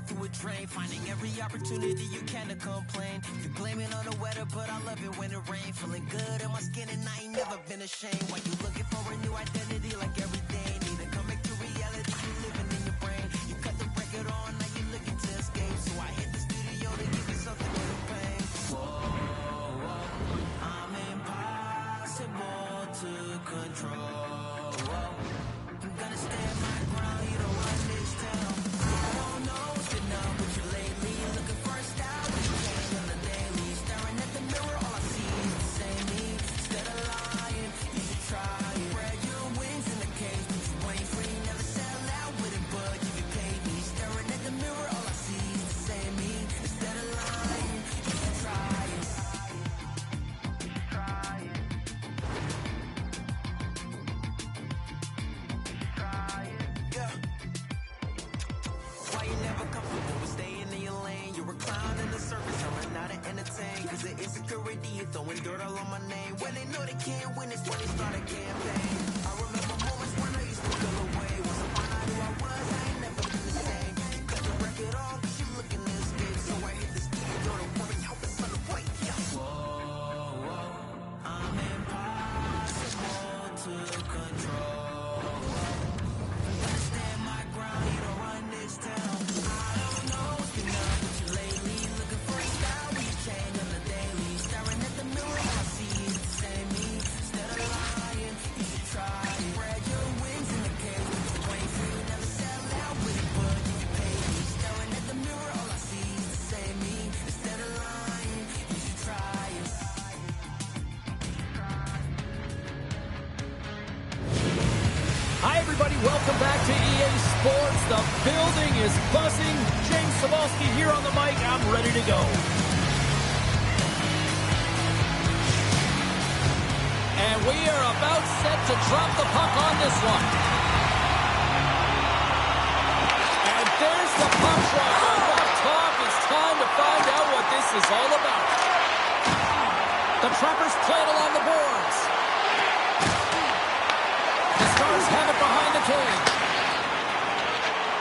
through a drain, finding every opportunity you can to complain. You blame it on the weather, but I love it when it rains. Feeling good in my skin and I ain't never been ashamed. Why you looking for a new identity like every day? Need to come back to reality, you living in your brain. You cut the record on, now you looking to escape. So I hit the studio to give you something for the pain. Whoa, I'm impossible to control. I'm gonna stand my ground, you don't run this town. I don't know what's been up with you lately. Looking for a style, but you change on the daily. Staring at the mirror, all I see is the same me. Instead of lying, you should try it. Spread your wings in the cage, but you ain't free. Never sell out with it, but you get paid me. Staring at the mirror, all I see is the same me. Instead of lying, you should try it. Try it. Why you never comfortable with staying in your lane? You're a clown in the surface, I'm not to entertain. Cause the insecurity, you throwing dirt all on my name. When they know they can't win, it's when they start a campaign. I remember moments when I used to feel away. Once I found out who I was, I ain't never been the same. You cut the record off, cause you looking to escape. So I hit the studio to worry how it's on the way. Yeah. Whoa, I'm impossible to control. Stand my ground, you don't run this town. I don't know what's been up with you lately. Looking for a style, we change on the daily. Staring at the mirror, all I see is the same me. Instead of lying, you should try it. everybody. Welcome back to EA Sports. The building is buzzing. James Cybulski here on the mic. I'm ready to go. And we are about set to drop the puck on this one. And there's the puck drop. And up top, it's time to find out what this is all about. The Trappers play it along the boards. The Stars have it behind the cage.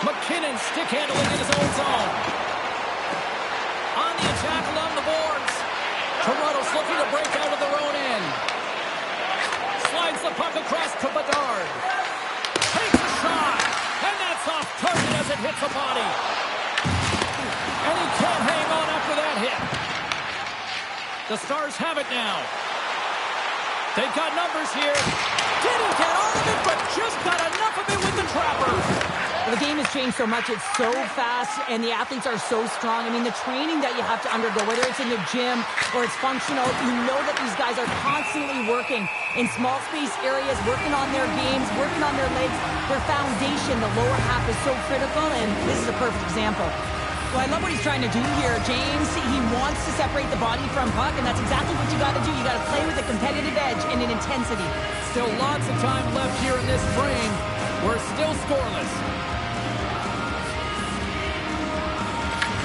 McKinnon stick handling in his own zone. On the attack along the boards. Toronto's looking to break out of their own end. Slides the puck across to Bedard. Takes a shot. And that's off target as it hits the body. And he can't hang on after that hit. The Stars have it now. They've got numbers here. Didn't get all of it, but just got enough of it with the Trappers. Well, the game has changed so much. It's so fast, and the athletes are so strong. I mean, the training that you have to undergo, whether it's in the gym or it's functional, you know that these guys are constantly working in small space areas, working on their games, working on their legs. Their foundation, the lower half, is so critical, and this is a perfect example. Well, I love what he's trying to do here, James. He wants to separate the body from puck, and that's exactly what you got to do. You got to play with a competitive edge and an intensity. Still lots of time left here in this frame. We're still scoreless.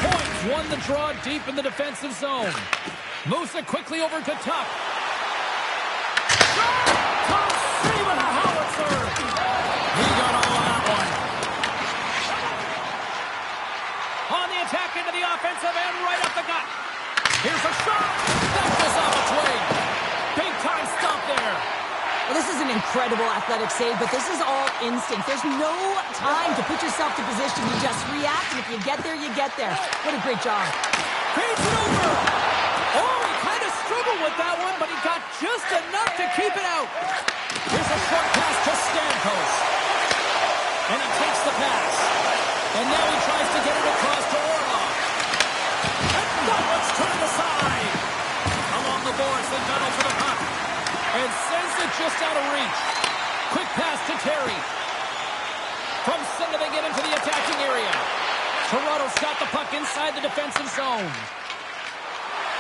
Points won the draw deep in the defensive zone. Moves it quickly over to Tuck. Tom Seaman, a howitzer. He got all of that one. On the attack into the offensive end, right up the gut. Here's a shot. That goes off its way. Big time stop there. Well, this is an incredible athletic save, but this is all instinct. There's no time to put yourself to position. You just react, and if you get there, you get there. What a great job. Feeds it over. Oh, he kind of struggled with that one, but he got just enough to keep it out. Here's a short pass to Stamkos. And he takes the pass. And now he tries to get it across to Orlov. And that one's turned aside. Along the boards, the battle for the puck. And sends it just out of reach. Quick pass to Terry. From center they get into the attacking area. Toronto's got the puck inside the defensive zone.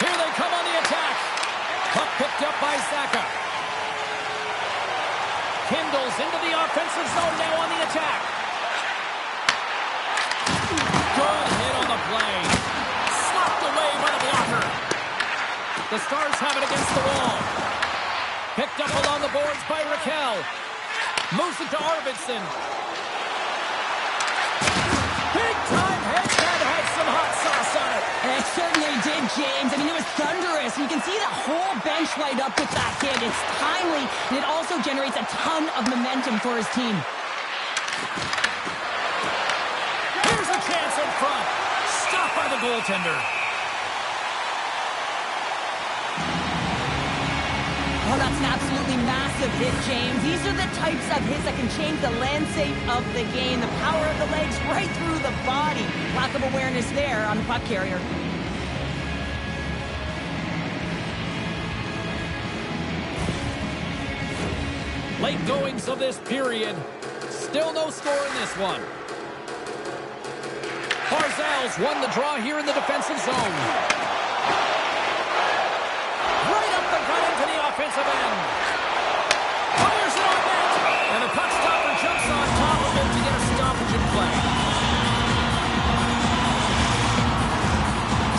Here they come on the attack. Puck picked up by Zacha. Kindles into the offensive zone now on the attack. Good hit on the play. Slapped away by the blocker. The Stars have it against the wall. Picked up along the boards by Raquel. Moves it to Arvidsson. Big time hit that had some hot sauce on it. And it certainly did, James. I mean, it was thunderous. You can see the whole bench light up with that hit. It's timely, and it also generates a ton of momentum for his team. Here's a chance in front. Stopped by the goaltender. Oh, that's an absolutely massive hit, James. These are the types of hits that can change the landscape of the game. The power of the legs right through the body. Lack of awareness there on the puck carrier. Late goings of this period. Still no score in this one. Barzal's won the draw here in the defensive zone. Right up the gut into the offensive end. Fires it on net. And the puck stopper jumps on top of it to get a stoppage in play.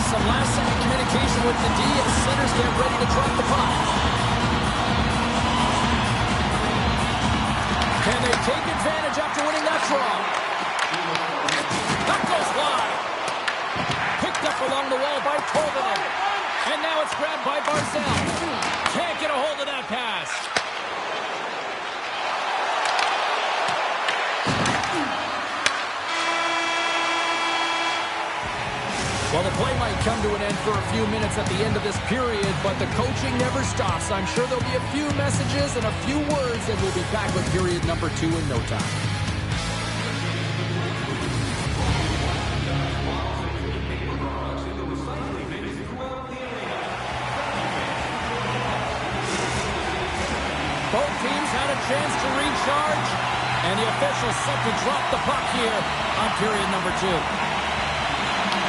Some last-second communication with the D as centers get ready to drop the puck. Can they take advantage after winning that draw? That goes wide. Picked up along the wall by Tolvanen. And now it's grabbed by Barzal. Can't get a hold of that pass. Well, the play might come to an end for a few minutes at the end of this period, but the coaching never stops. I'm sure there'll be a few messages and a few words, and we'll be back with period number 2 in no time. Both teams had a chance to recharge. And the official set to drop the puck here on period number 2.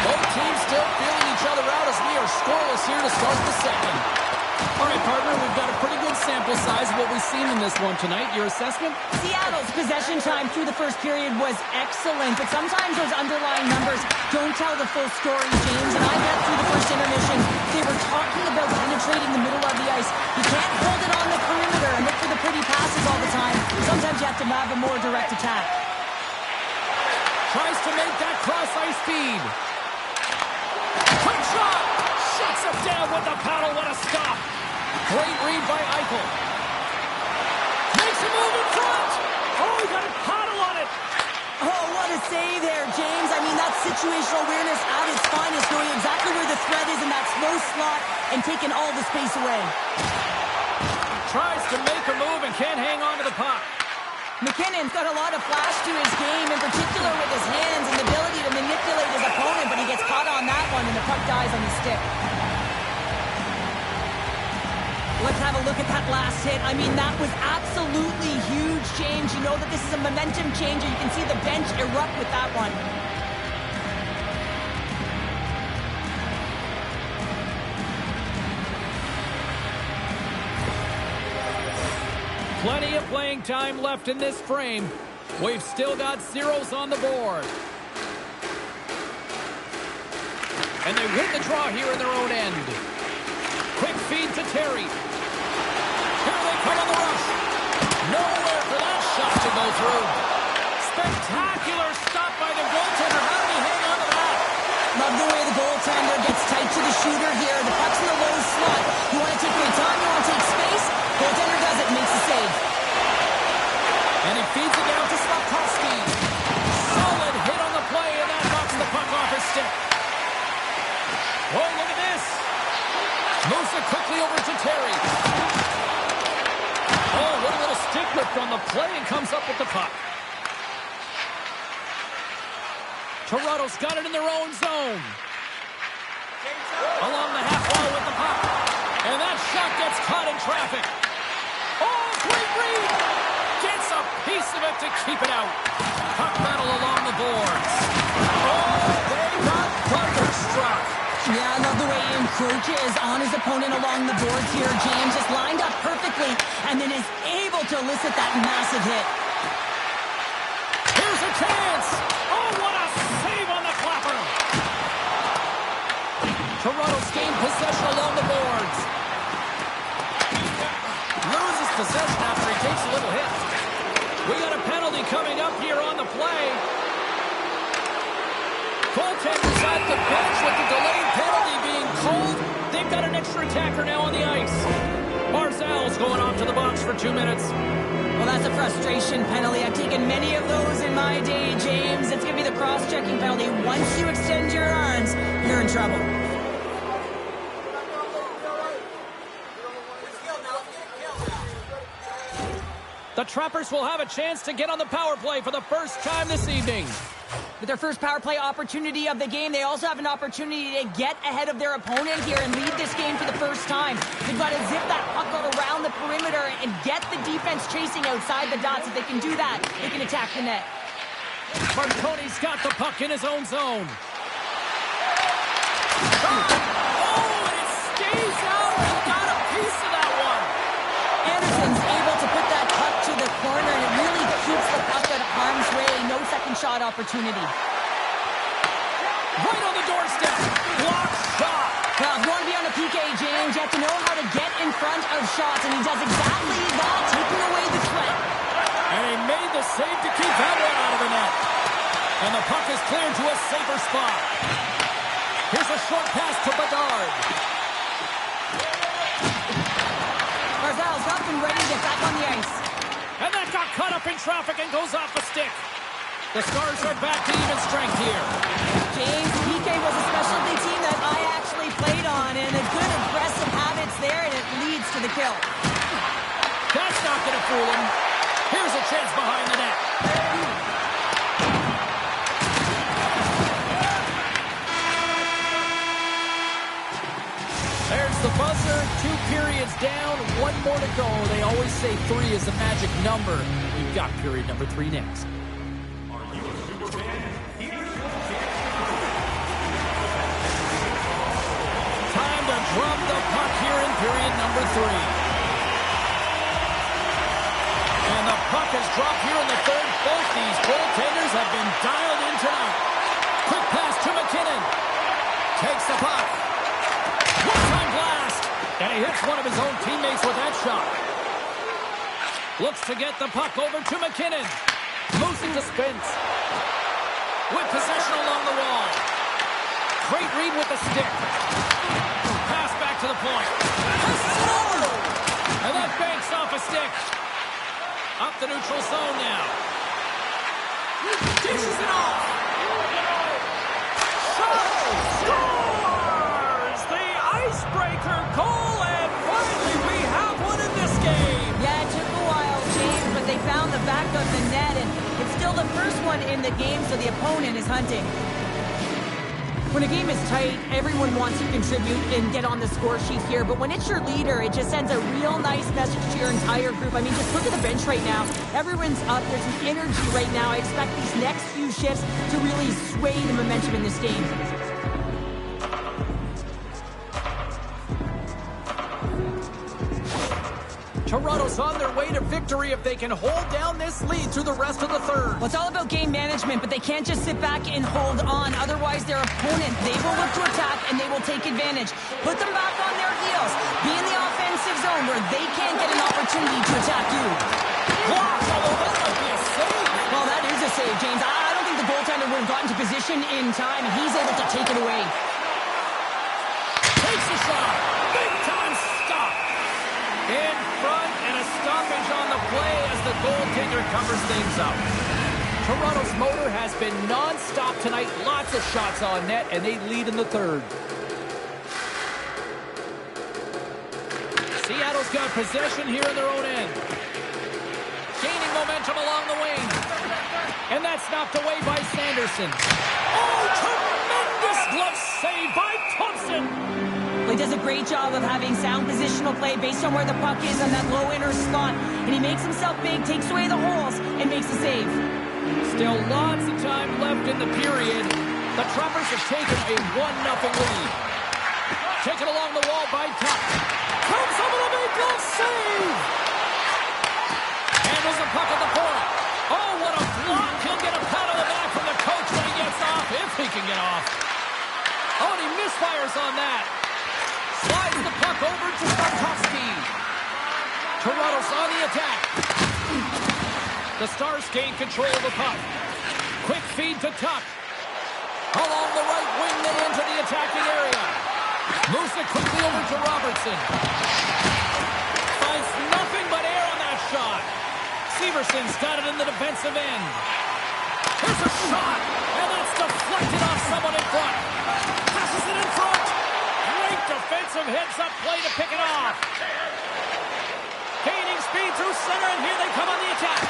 Both teams still feeling each other out as we are scoreless here to start the second. All right, partner, we've got a pretty good sample size of what we've seen in this one tonight. Your assessment? Seattle's possession time through the first period was excellent, but sometimes those underlying numbers don't tell the full story, James. And I bet through the first intermission, they were talking about penetrating the middle of the ice. You can't hold it on the perimeter and look for the pretty passes all the time. Sometimes you have to have a more direct attack. Tries to make that cross-ice feed. Quick shot! Shuts it down with the paddle. What a stop! Great read by Eichel. Makes a move in front! Oh, he got a paddle on it! Oh, what a save there, James. I mean, that's situational awareness at its finest, knowing exactly where the threat is in that slow slot and taking all the space away. Tries to make a move and can't hang on to the puck. McKinnon's got a lot of flash to his game, in particular with his hands and the ability to manipulate his opponent, but he gets caught on that one and the puck dies on the stick. Let's have a look at that last hit. I mean, that was absolutely huge, James. You know that this is a momentum changer. You can see the bench erupt with that one. Plenty of playing time left in this frame. We've still got zeros on the board. And they win the draw here in their own end. Quick feed to Terry. Here they come on the rush. Nowhere for that shot to go through. Spectacular stop by the goaltender. How did he hang on to that? Love the way the goaltender gets tight to the shooter here. The puck's in the low slot. You want to take your time, you want to take space. Goaltender does it and makes the save. And he feeds it down to Slafkovsky. Solid hit on the play, and that knocks the puck off his stick. Oh, look at this. Moves it quickly over to Terry. Oh, what a little stick lift on the play, and comes up with the puck. Toronto's got it in their own zone. Along the half wall with the puck. And that shot gets caught in traffic. Oh, great read! Gets a piece of it to keep it out. Puck battle along the boards. Oh, they got thunderstruck. Yeah, I love the way he encroaches on his opponent along the boards here. James just lined up perfectly and then is able to elicit that massive hit. Here's a chance. Oh, what a save on the clapper. Toronto's gained possession along the boards. Loses possession after he takes a little hit. We got a penalty coming up here on the play. Goaltender's at the bench with the delayed penalty being called. They've got an extra attacker now on the ice. Barzal's going off to the box for 2 minutes. Well, that's a frustration penalty. I've taken many of those in my day, James. It's going to be the cross-checking penalty. Once you extend your arms, you're in trouble. The Trappers will have a chance to get on the power play for the first time this evening. With their first power play opportunity of the game, they also have an opportunity to get ahead of their opponent here and lead this game for the first time. They've got to zip that puck around the perimeter and get the defense chasing outside the dots. If they can do that, they can attack the net. Marconi's got the puck in his own zone. Oh, and it stays out. He got a piece of that one. Anderson's able to put that puck to the corner, and it really keeps the puck out of harm's way. No second shot opportunity. Right on the doorstep. Block shot. Well, if you want to be on a PK, James, you have to know how to get in front of shots, and he does exactly that, taking away the threat. And he made the save to keep that one out of the net. And the puck is cleared to a safer spot. Here's a short pass to Bedard. Barzal's up and ready to get back on the ice. And that got caught up in traffic and goes off the stick. The Stars are back to even strength here. James, PK was a specialty team that I actually played on, and a good aggressive habits there, and it leads to the kill. That's not going to fool him. Here's a chance behind the net. There's the buzzer. 2 periods down, 1 more to go. They always say 3 is the magic number. We've got period number 3 next. Time to drop the puck here in period number 3. And the puck is dropped here in the third. Both these goaltenders have been dialed in tonight. Quick pass to McKinnon. Takes the puck. One-time blast. And he hits one of his own teammates with that shot. Looks to get the puck over to McKinnon. Moves it to Spence. With possession along the wall. Great read with the stick. Pass back to the point. And that banks off a stick. Up the neutral zone now. Dishes it off. Scores! The icebreaker goal, and finally we have one in this game. Yeah, it took a while, James, but they found the back of the net, and it's still the first one in the game, so the opponent is hunting. When a game is tight, everyone wants to contribute and get on the score sheet here, but when it's your leader, it just sends a real nice message to your entire group. I mean, just look at the bench right now. Everyone's up. There's an energy right now. I expect these next few shifts to really sway the momentum in this game. Toronto's on their way to victory if they can hold down this lead through the rest of the third. Well, it's all about game management, but they can't just sit back and hold on. Otherwise, their opponent, they will look to attack, and they will take advantage. Put them back on their heels. Be in the offensive zone where they can't get an opportunity to attack you. Well, that is a save, James. I don't think the goaltender would have gotten to position in time. He's able to take it away. Takes a shot. Big time stop. In front, and a stoppage on the play as the goaltender covers things up. Toronto's motor has been non-stop tonight. Lots of shots on net, and they lead in the third. Seattle's got possession here in their own end. Gaining momentum along the wing. And that's knocked away by Sanderson. Oh, tremendous glove save by Thompson. He does a great job of having sound positional play based on where the puck is on that low inner slot. And he makes himself big, takes away the holes, and makes a save. Still lots of time left in the period. The Trappers have taken a 1-0 lead. Taken along the wall by Tuck. Comes over the big glove save. Handles the puck at the point. Oh, what a block. He'll get a pat on the back from the coach when he gets off, if he can get off. Oh, and he misfires on that. Slides the puck over to Bartkowski. Toronto's on the attack. The Stars gain control of the puck. Quick feed to Tuck. Along the right wing and into the attacking area. Moves it quickly over to Robertson. Finds nothing but air on that shot. Severson's got it in the defensive end. Here's a shot, and that's deflected off someone in front. Passes it in front. Great defensive heads-up play to pick it off. Gaining speed through center, and here they come on the attack.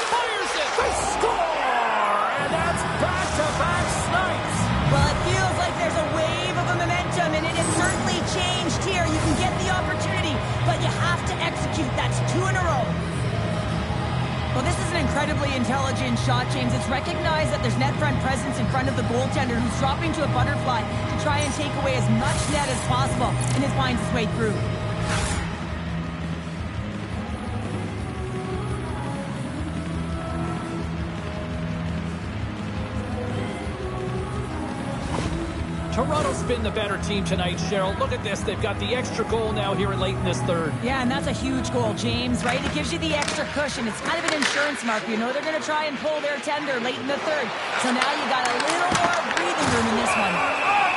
Fires it. They score, and that's back-to-back snipes. Well, it feels like there's a wave of a momentum, and it has certainly changed here. You can get the opportunity, but you have to execute. That's 2 in a row. Well, this is an incredibly intelligent shot, James. It's recognized that there's net front presence in front of the goaltender who's dropping to a butterfly to try and take away as much net as possible, and it finds its way through. Toronto's been the better team tonight, Cheryl. Look at this. They've got the extra goal now here in late in this third. Yeah, and that's a huge goal, James, right? It gives you the extra cushion. It's kind of an insurance mark. You know they're going to try and pull their tender late in the third. So now you got a little more breathing room in this one.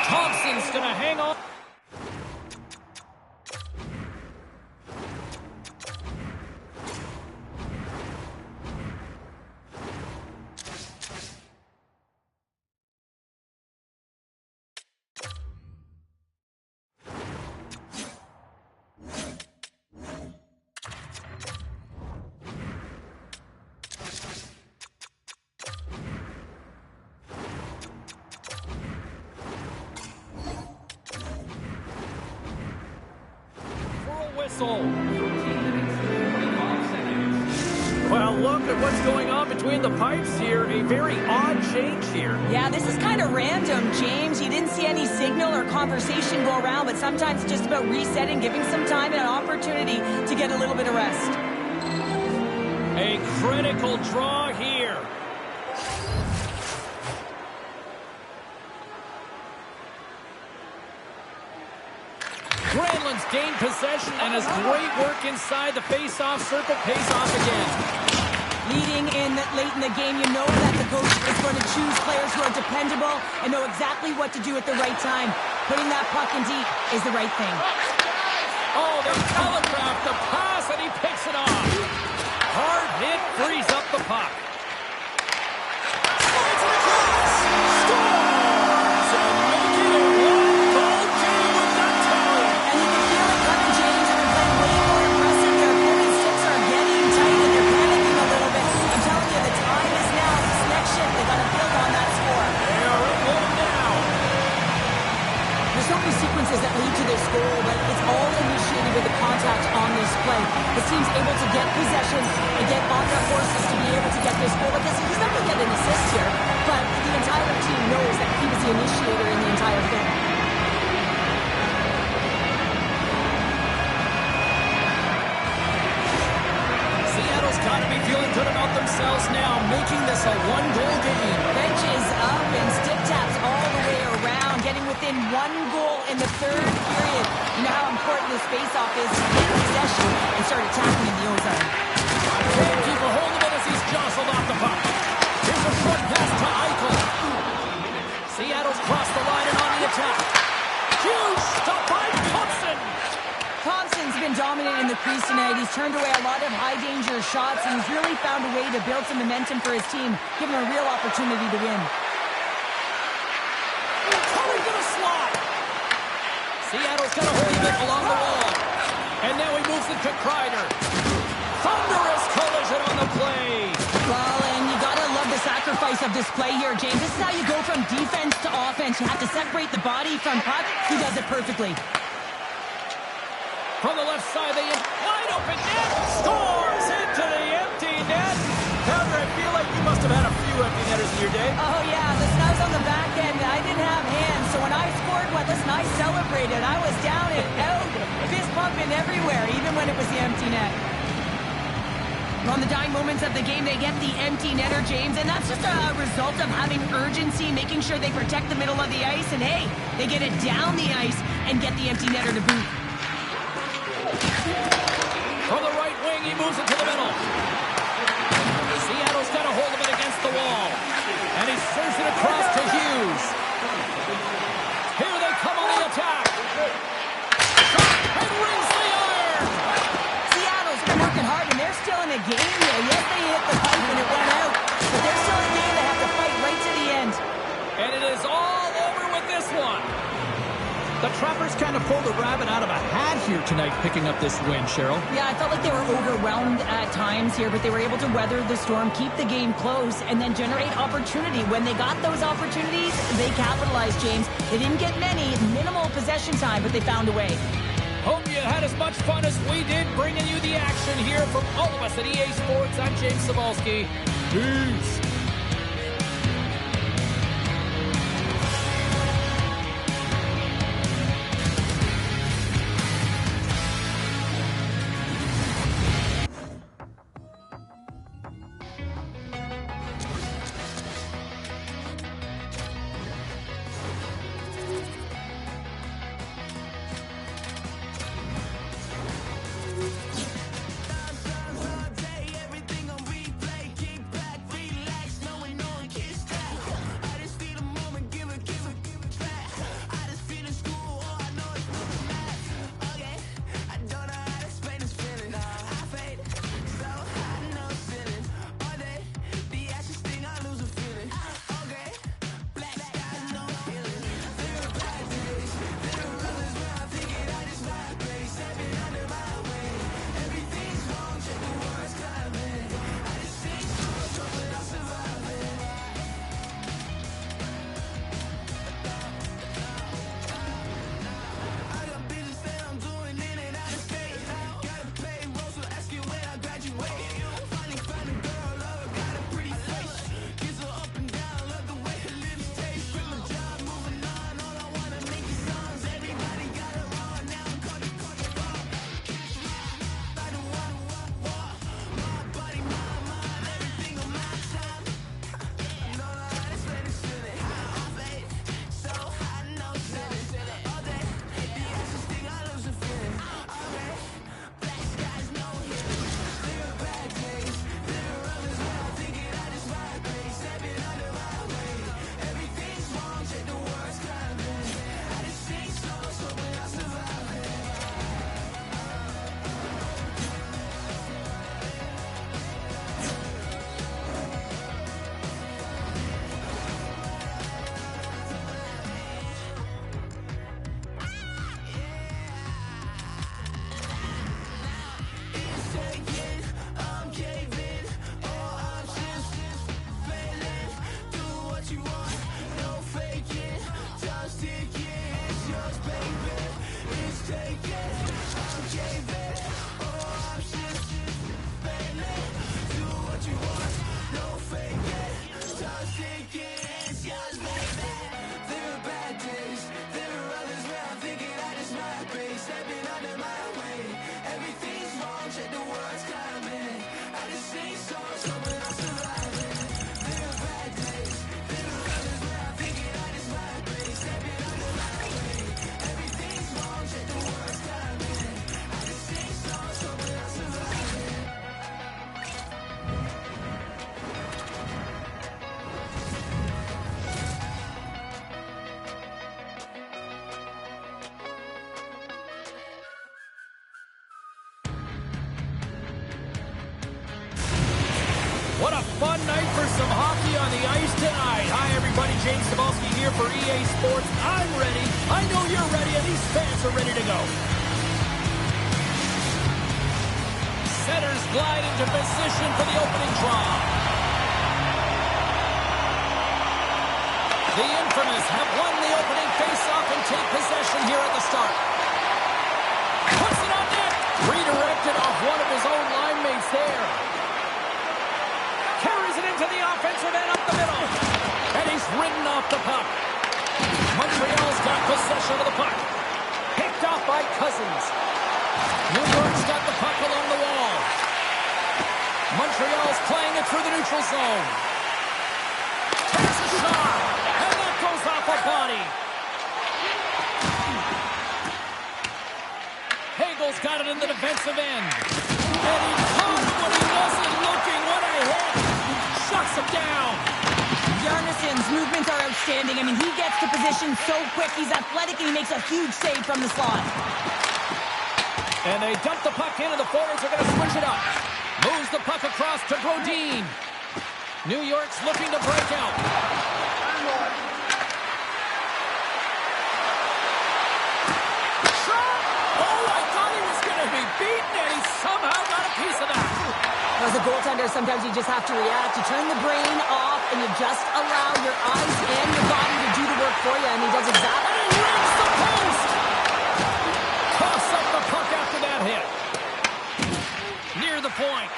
Thompson's going to hang on. whistle. Well, look at what's going on between the pipes here. A very odd change here. Yeah, this is kind of random, James. You didn't see any signal or conversation go around, but sometimes it's just about resetting, giving some time and an opportunity to get a little bit of rest. A critical draw here. Granlund's gained possession and his great work inside the face-off circle pays off again. Leading in late in the game, you know that the coach is going to choose players who are dependable and know exactly what to do at the right time. Putting that puck in deep is the right thing. Oh, they telegraphed the pass and he picks it off. Hard hit frees up the puck. Slides it across. Scores! And make it a one-goal game with that tally. And you can feel it coming, James. They're playing way more impressive. Their opponent's sticks are getting tight and they're panicking a little bit. I'm telling you, the time is now. This next shift, they got to build on that score. They are in one now. There's so many sequences that lead to this goal, but it's all initiated with the contact on this play. The team's able to get possession and get on their horses to be able to get this goal. Because he's not going to get an assist here, but the entire team knows that he was the initiator in the entire thing. Seattle's got to be feeling good about themselves now, making this a one-goal game. Benches up and stick taps all the way around, getting within one goal in the third period. You know how important this face-off is to get possession and start attacking in the O-zone. Can't keep a hold of it as he's jostled off the puck. Here's a short pass to Eichel. Seattle's crossed the line and on the attack. Huge stop by Thompson. Thompson's been dominant in the crease tonight. He's turned away a lot of high-danger shots, and he's really found a way to build some momentum for his team, giving him a real opportunity to win. Coming to the slot. Seattle's got a hold of it along the wall. And now he moves it to Kreider. Thunderous collision on the play. Well, and you gotta love the sacrifice of this play here, James. This is how you go from defense to offense. You have to separate the body from puck. He does it perfectly. From the left side, the wide open net. Scores into the empty net. Pounder, I feel like you must have had a few empty netters in your day. Oh, yeah. Listen, I was on the back end. I didn't have hands. So when I scored one, listen, I celebrated. I was down and out, fist pumping everywhere, even when it was the empty net. On the dying moments of the game, they get the empty netter, James, and that's just a result of having urgency, making sure they protect the middle of the ice, and hey, they get it down the ice and get the empty netter to boot. From the right wing, he moves it to the middle. Seattle's got a hold of it against the wall. And he serves it across to Hughes. Here they come on the attack. And rings the iron. Seattle's been working hard, and they're still in a game here. Yes, they hit the pipe and it went out, but they're still in a game. They have to fight right to the end. And it is all over with this one. The Trappers kind of pulled a rabbit out of a hat here tonight, picking up this win, Cheryl. Yeah, I felt like they were overwhelmed at times here, but they were able to weather the storm, keep the game close, and then generate opportunity. When they got those opportunities, they capitalized, James. They didn't get many, minimal possession time, but they found a way. Hope you had as much fun as we did bringing you the action here from all of us at EA Sports. I'm James Cybulski. Peace. fun night for some hockey on the ice tonight. Hi, everybody. James Cebulski here for EA Sports. I'm ready. I know you're ready, and these fans are ready to go. Centers glide into position for the opening draw. The Infamous have won the opening faceoff and take possession here at the start. Puts it on net. Redirected off one of his own line mates there. Carries it into the offensive end up the middle. And he's ridden off the puck. Montreal's got possession of the puck. Picked off by Cousins. New York's got the puck along the wall. Montreal's playing it through the neutral zone. Takes a shot. And that goes off a body. Hagel's got it in the defensive end. And he caught it when he wasn't looking. What a hit. Shuts him down. Jarnison's movements are outstanding. I mean, he gets to position so quick. He's athletic, and he makes a huge save from the slot. And they dump the puck in, and the forwards are going to switch it up. Moves the puck across to Brodin. New York's looking to break out. Shot! Oh, I thought he was going to be beaten, and he somehow got a piece of that. As a goaltender, sometimes you just have to react. You turn the brain off, and you just allow your eyes and your body to do the work for you, and he does exactly. And he rips the post! Toss up the puck after that hit. Near the point.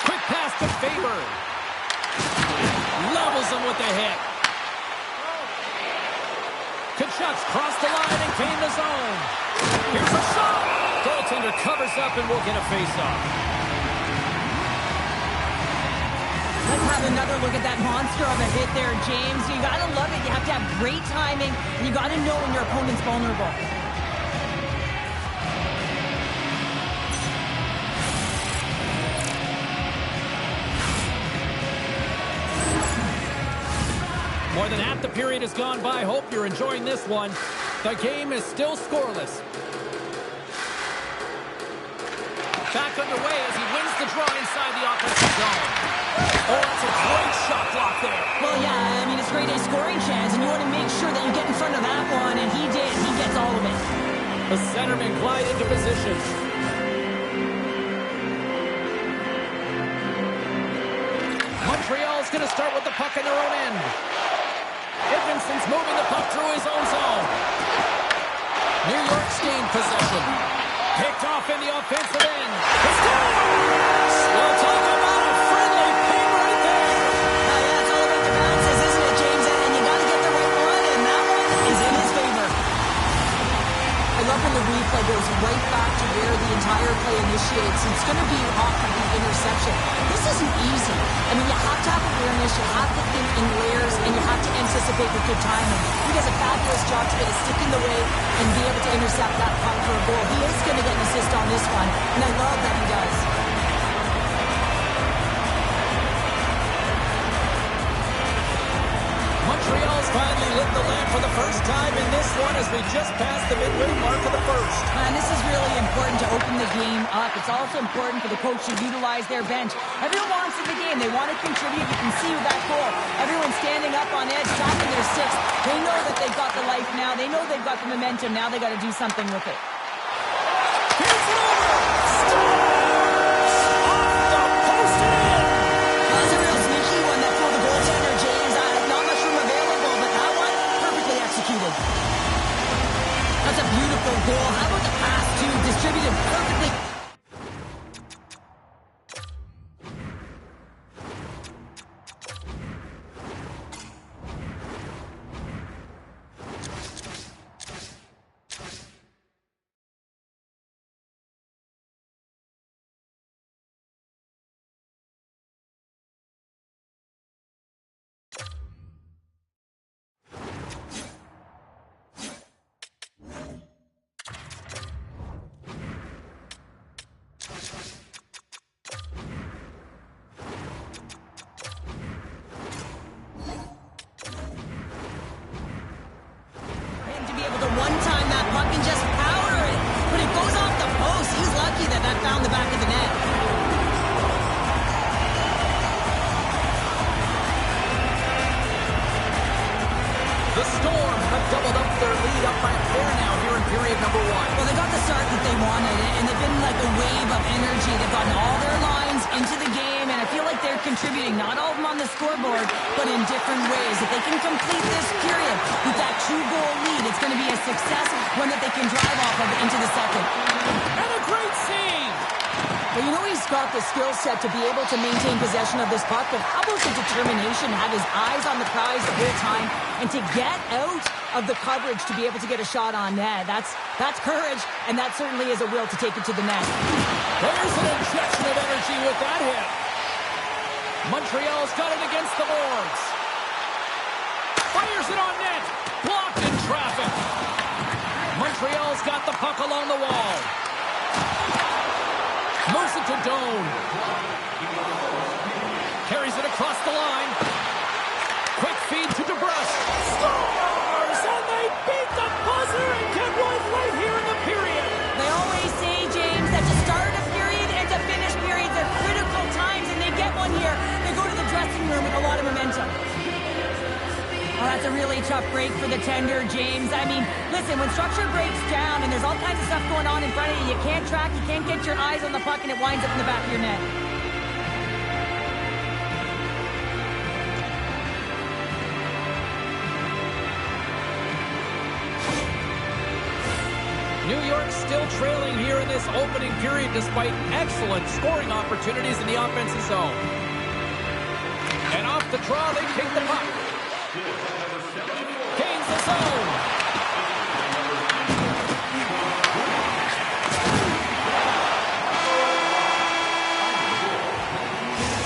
Quick pass to Faber. Levels him with the hit. Kachuk's crossed the line and came to zone. Here's a shot. Goaltender covers up and will get a face-off. Let's have another look at that monster of a hit there, James. You got to love it. You have to have great timing, and you got to know when your opponent's vulnerable. More than half the period has gone by. Hope you're enjoying this one. The game is still scoreless. Back underway as he wins the draw inside the offensive zone. Oh, that's a great shot block there. Well, yeah, I mean, it's grade A scoring chance, and you want to make sure that you get in front of that one, and he did. He gets all of it. The centerman glide into position. Montreal's going to start with the puck in their own end. Edmondson's moving the puck through his own zone. New York's gained possession. Picked off in the offensive end. It's down! We'll talk about a friendly ping right there. Yeah, it's all about the bounces, isn't it, James? And you got to get the right one, and that one is in his favor. I love when the replay goes right back to where the entire play initiates. It's going to be off of the interception. This isn't easy. I mean, you have to have awareness, you have to think in layers, and you have to anticipate with good timing. He does a fabulous job to get a stick in the way and be able to intercept that puck for a goal. He is going to get an assist on this one, and I love that he does. Montreal's finally lit the lamp for the first time in this one as we just passed the midway mark of the first. And this is really important to open the game up. It's also important for the coach to utilize their bench. Everyone wants in the game. They want to contribute. You can see with that goal. Everyone's standing up on edge, tapping their sticks. They know that they've got the life now. They know they've got the momentum. Now they got to do something with it. Here's it over. Stars off the post and in. That's a real sneaky one that for the goaltender, James. Not much room available, but that one perfectly executed. That's a beautiful goal. How about the pass, too? Distributed perfectly. period number one. Well, they got the start that they wanted, and they've been like a wave of energy. They've gotten all their lines into the game, and I feel like they're contributing, not all of them on the scoreboard, but in different ways. If they can complete this period with that 2-goal lead, it's going to be a success, one that they can drive off of into the second. And a great save! But you know he's got the skill set to be able to maintain possession of this puck, but how about the determination, have his eyes on the prize the whole time, and to get out of the coverage to be able to get a shot on net. That's courage, and that certainly is a will to take it to the net. There's an injection of energy with that hit. Montreal's got it against the boards. Fires it on net. Blocked in traffic. Montreal's got the puck along the wall. Moves it to Doan. Carries it across the line. Quick feed to DeBrusk. Scores! And they beat the buzzer and get one right here in the period. They always say, James, that to start a period and to finish periods are critical times, and they get one here. They go to the dressing room with a lot of momentum. Oh, that's a really tough break for the tender, James. I mean, listen, when structure breaks down and there's all kinds of stuff going on in front of you, you can't track, you can't get your eyes on the puck, and it winds up in the back of your net. New York still trailing here in this opening period despite excellent scoring opportunities in the offensive zone. And off the draw, they kick the puck. Gains the zone.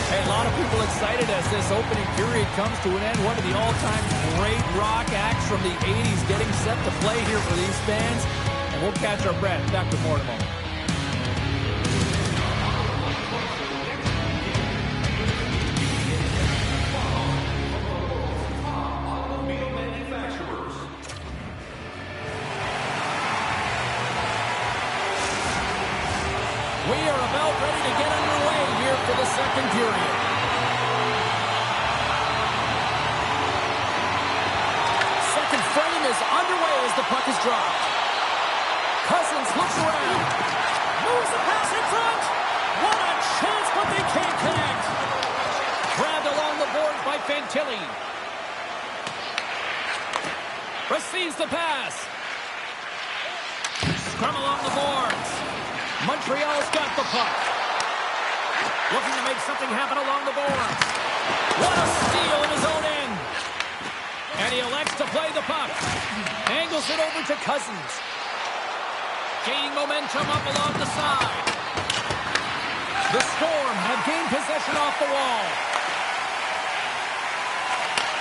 Hey, a lot of people excited as this opening period comes to an end. One of the all-time great rock acts from the 80s getting set to play here for these fans. And we'll catch our breath. Back with more in a moment. We are about ready to get underway here for the second period. Second frame is underway as the puck is dropped. Cousins looks around. Moves the pass in front. What a chance, but they can't connect. Grabbed along the boards by Fantilli. Receives the pass. Scrum along the boards. Montreal's got the puck. Looking to make something happen along the boards. What a steal in his own end. And he elects to play the puck. Angles it over to Cousins. Gaining momentum up along the side. The Storm have gained possession off the wall.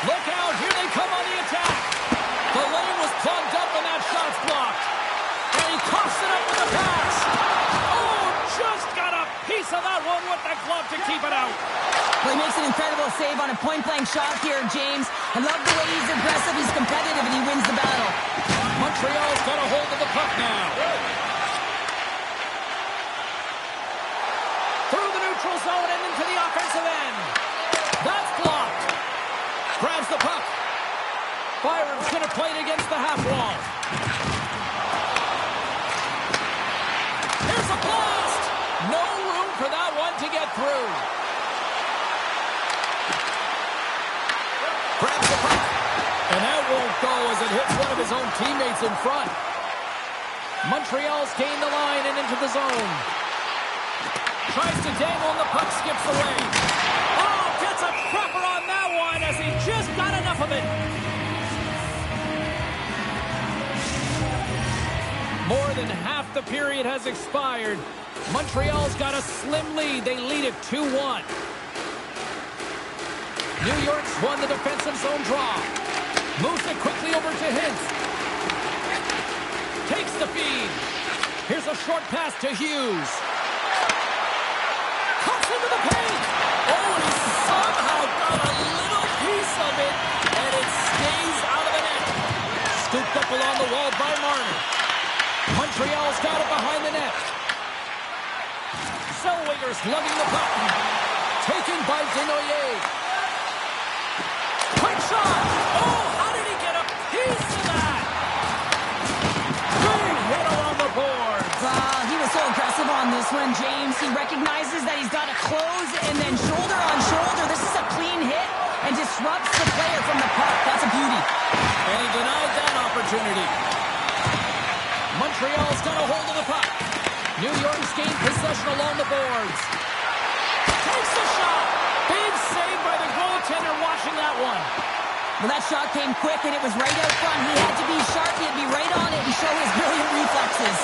Look out, here they come on the attack. The lane was plugged up and that shot's blocked. And he coughs it up with a pass. Oh, just got a piece of that one with the glove to keep it out. Well, he makes an incredible save on a point-blank shot here, James. I love the way he's aggressive, he's competitive, and he wins the battle. Montreal's got a hold of the puck now. Through the neutral zone and into the offensive end. That's blocked. Grabs the puck. Byron's going to play it against the half wall. Here's a blast. No room for that one to get through. Grabs the puck. And that won't go as it hits one of his own teammates in front. Montreal's gained the line and into the zone. Tries to dangle and the puck skips away. Oh, gets a cropper on that one as he just got enough of it. More than half the period has expired. Montreal's got a slim lead. They lead it 2-1. New York's won the defensive zone draw. Moves it quickly over to Hintz. Takes the feed. Here's a short pass to Hughes. Cuts into the paint. Oh, and he somehow got a little piece of it, and it stays out of the net. Scooped up along the wall by Marner. Montreal's got it behind the net. Zellweger's lugging the puck. Taken by Desnoyers. Quick shot. Oh, how did he get a piece of that? Big hit. one, James. He recognizes that he's got to close, and then shoulder on shoulder. This is a clean hit and disrupts the player from the puck. That's a beauty. And he denied that opportunity. Montreal's got a hold of the puck. New York's gained possession along the boards. Takes the shot. Big save by the goaltender watching that one. Well, that shot came quick, and it was right out front. He had to be sharp. He had to be right on it and show his brilliant reflexes.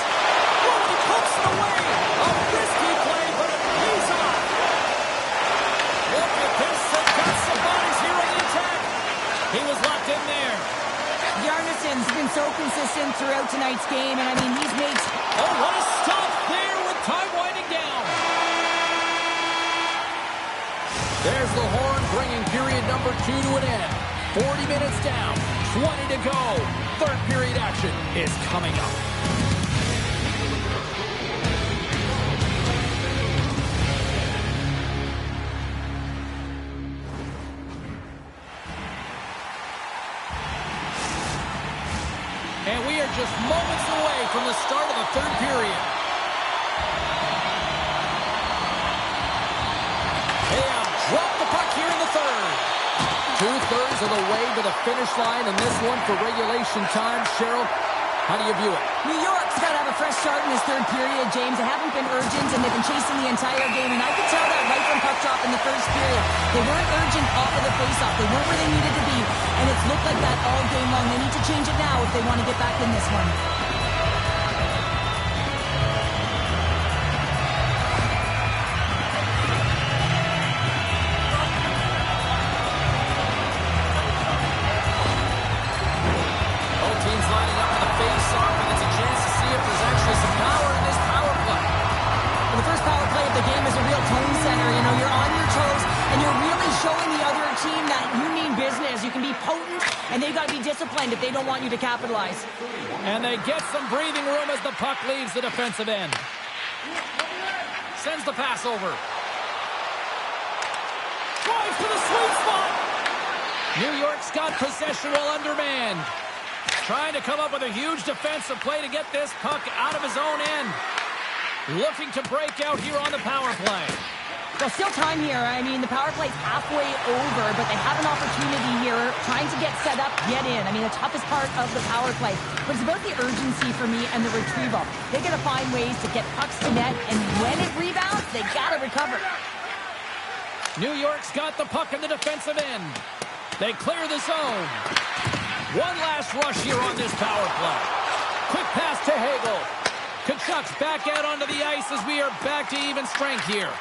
Oh, he pokes it away. A risky play, but it pays off. Look at this. They've got some bodies here on the attack. He was locked in there. Yarnisson's been so consistent throughout tonight's game, and I mean, he's made... Oh, what a stop there with time winding down. There's the horn bringing period number 2 to an end. 40 minutes down, 20 to go. Third period action is coming up. And we are just moments away from the start of the third period. They have dropped the puck here in the third. 2/3 of the way to the finish line in this one for regulation time. Cheryl, how do you view it? New York's got to have a fresh start in this third period, James. They haven't been urgent, and they've been chasing the entire game, and I could tell that right from puck drop in the first period. They weren't urgent off of the faceoff. They weren't where they needed to be, and it's looked like that all game long. They need to change it now if they want to get back in this one. And they've got to be disciplined if they don't want you to capitalize. And they get some breathing room as the puck leaves the defensive end. Sends the pass over. Drives to the sweet spot. New York's got possession while undermanned. Trying to come up with a huge defensive play to get this puck out of his own end. Looking to break out here on the power play. Well, still time here. I mean, the power play's halfway over, but they have an opportunity here trying to get set up, get in. I mean, the toughest part of the power play. But it's about the urgency for me and the retrieval. They got to find ways to get pucks to net, and when it rebounds, they got to recover. New York's got the puck in the defensive end. They clear the zone. One last rush here on this power play. Quick pass to Hagel. Tkachuk's back out onto the ice as we are back to even strength here.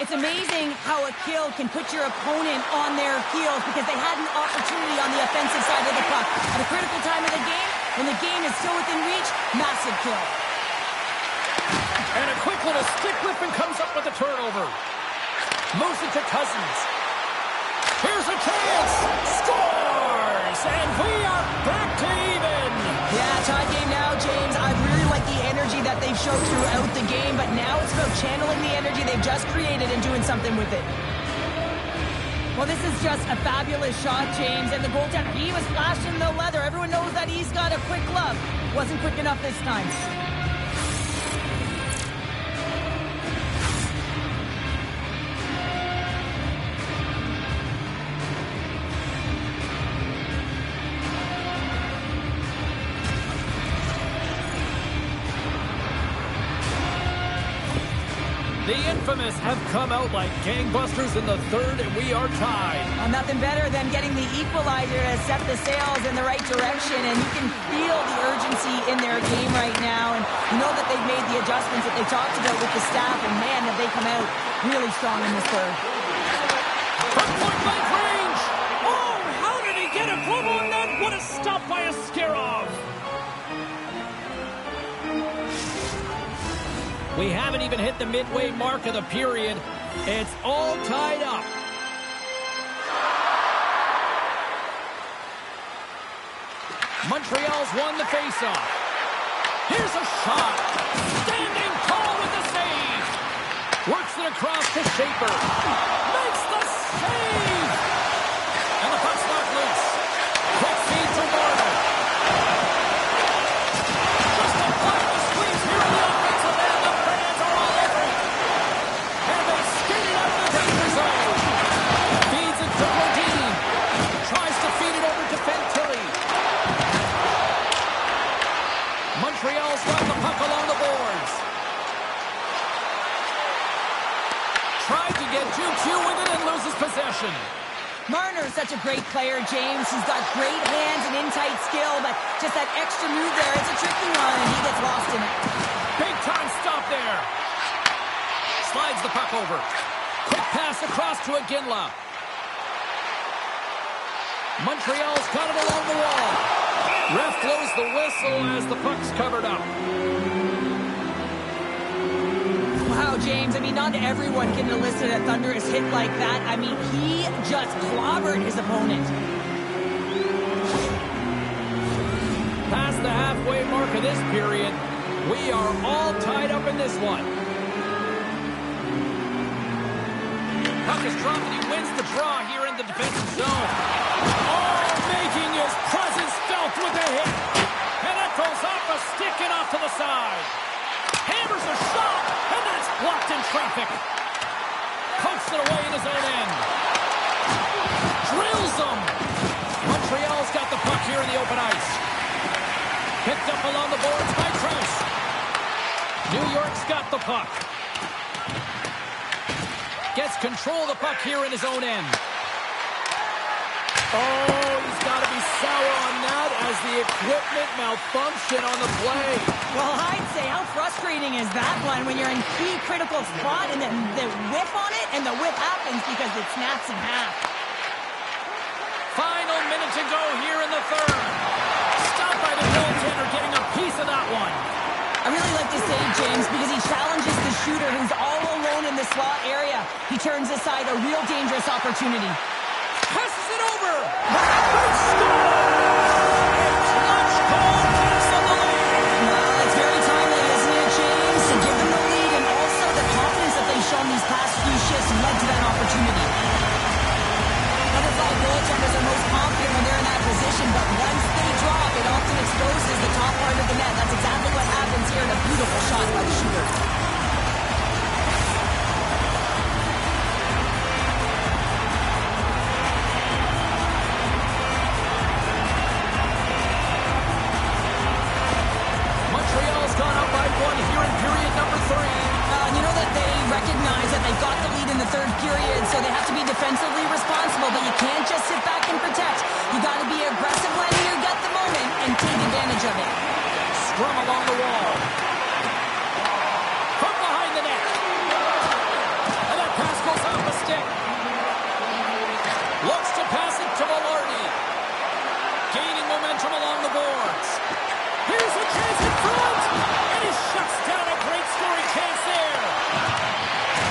It's amazing how a kill can put your opponent on their heels because they had an opportunity on the offensive side of the puck. At a critical time of the game, when the game is still within reach, massive kill. And a quick little stick whip and comes up with a turnover. Moves it to Cousins. Here's a chance. Scores! And we are back to even. Yeah, tie game now, James. I really like the energy that they've showed throughout the game, but now it's about channeling the energy they've just created and doing something with it. Well, this is just a fabulous shot, James, and the goaltender, he was flashing the leather. Everyone knows that he's got a quick glove. Wasn't quick enough this time. The infamous have come out like gangbusters in the third, and we are tied. Well, nothing better than getting the equalizer to set the sails in the right direction, and you can feel the urgency in their game right now, and you know that they've made the adjustments that they talked about with the staff, and man, have they come out really strong in this third. From point-blank range! Oh, how did he get a glove on that? What a stop by Askarov! We haven't even hit the midway mark of the period. It's all tied up. Montreal's won the faceoff. Here's a shot. Standing tall with the save. Works it across to Schaefer. Makes the save. And the puck's knocked loose. Quick feed to Marner. Just applying the squeeze here in the offensive end. The fans are all over him. possession. Marner is such a great player, James. He's got great hands and in-tight skill, but just that extra move there, it's a tricky one, and he gets lost in it. Big time stop there. Slides the puck over. Quick pass across to Iginla. Montreal's got it along the wall. Ref blows the whistle as the puck's covered up. Wow, James, I mean, not everyone can elicit a thunderous hit like that. I mean, he just clobbered his opponent. Past the halfway mark of this period, we are all tied up in this one. Puck is dropped and he wins the draw here in the defensive zone. Oh, making his presence felt with a hit. And that goes off a stick and off to the side. Hammers a shot, and that's blocked in traffic. Pokes it away in his own end. Drills them. Montreal's got the puck here in the open ice. Picked up along the boards by Trout. New York's got the puck. Gets control of the puck here in his own end. Oh, he's got to be sour on that as the equipment malfunction on the play. Well, I'd say, how frustrating is that one when you're in key critical spot and then the whiff on it, and the whiff happens because it snaps in half. Final minute to go here in the third. Stopped by the goaltender, getting a piece of that one. I really like this save, James, because he challenges the shooter who's all alone in the slot area. He turns aside a real dangerous opportunity. Passes it over. Big score! Clutch goal takes them the lead. Well, it's very timely, isn't it, James? To give them the lead, and also the confidence that they've shown these past few shifts led to that opportunity. Number 5 goaltenders are most confident when they're in that position, but once they drop, it often exposes the top part of the net. That's exactly what happens here in a beautiful shot by the shooter. Montreal's gone up by 1 here in period number 3. You know that they recognize that they've got the lead in the third period, so they have to be defensively responsible, but you can't just sit back and protect. You got to be aggressive when you get the moment and take advantage of it. Scrum along the wall. From behind the net. And that pass goes off the stick. Looks to pass it to Velarde. Gaining momentum along the boards. Here's a chance in front. And he shuts down a great scoring chance there.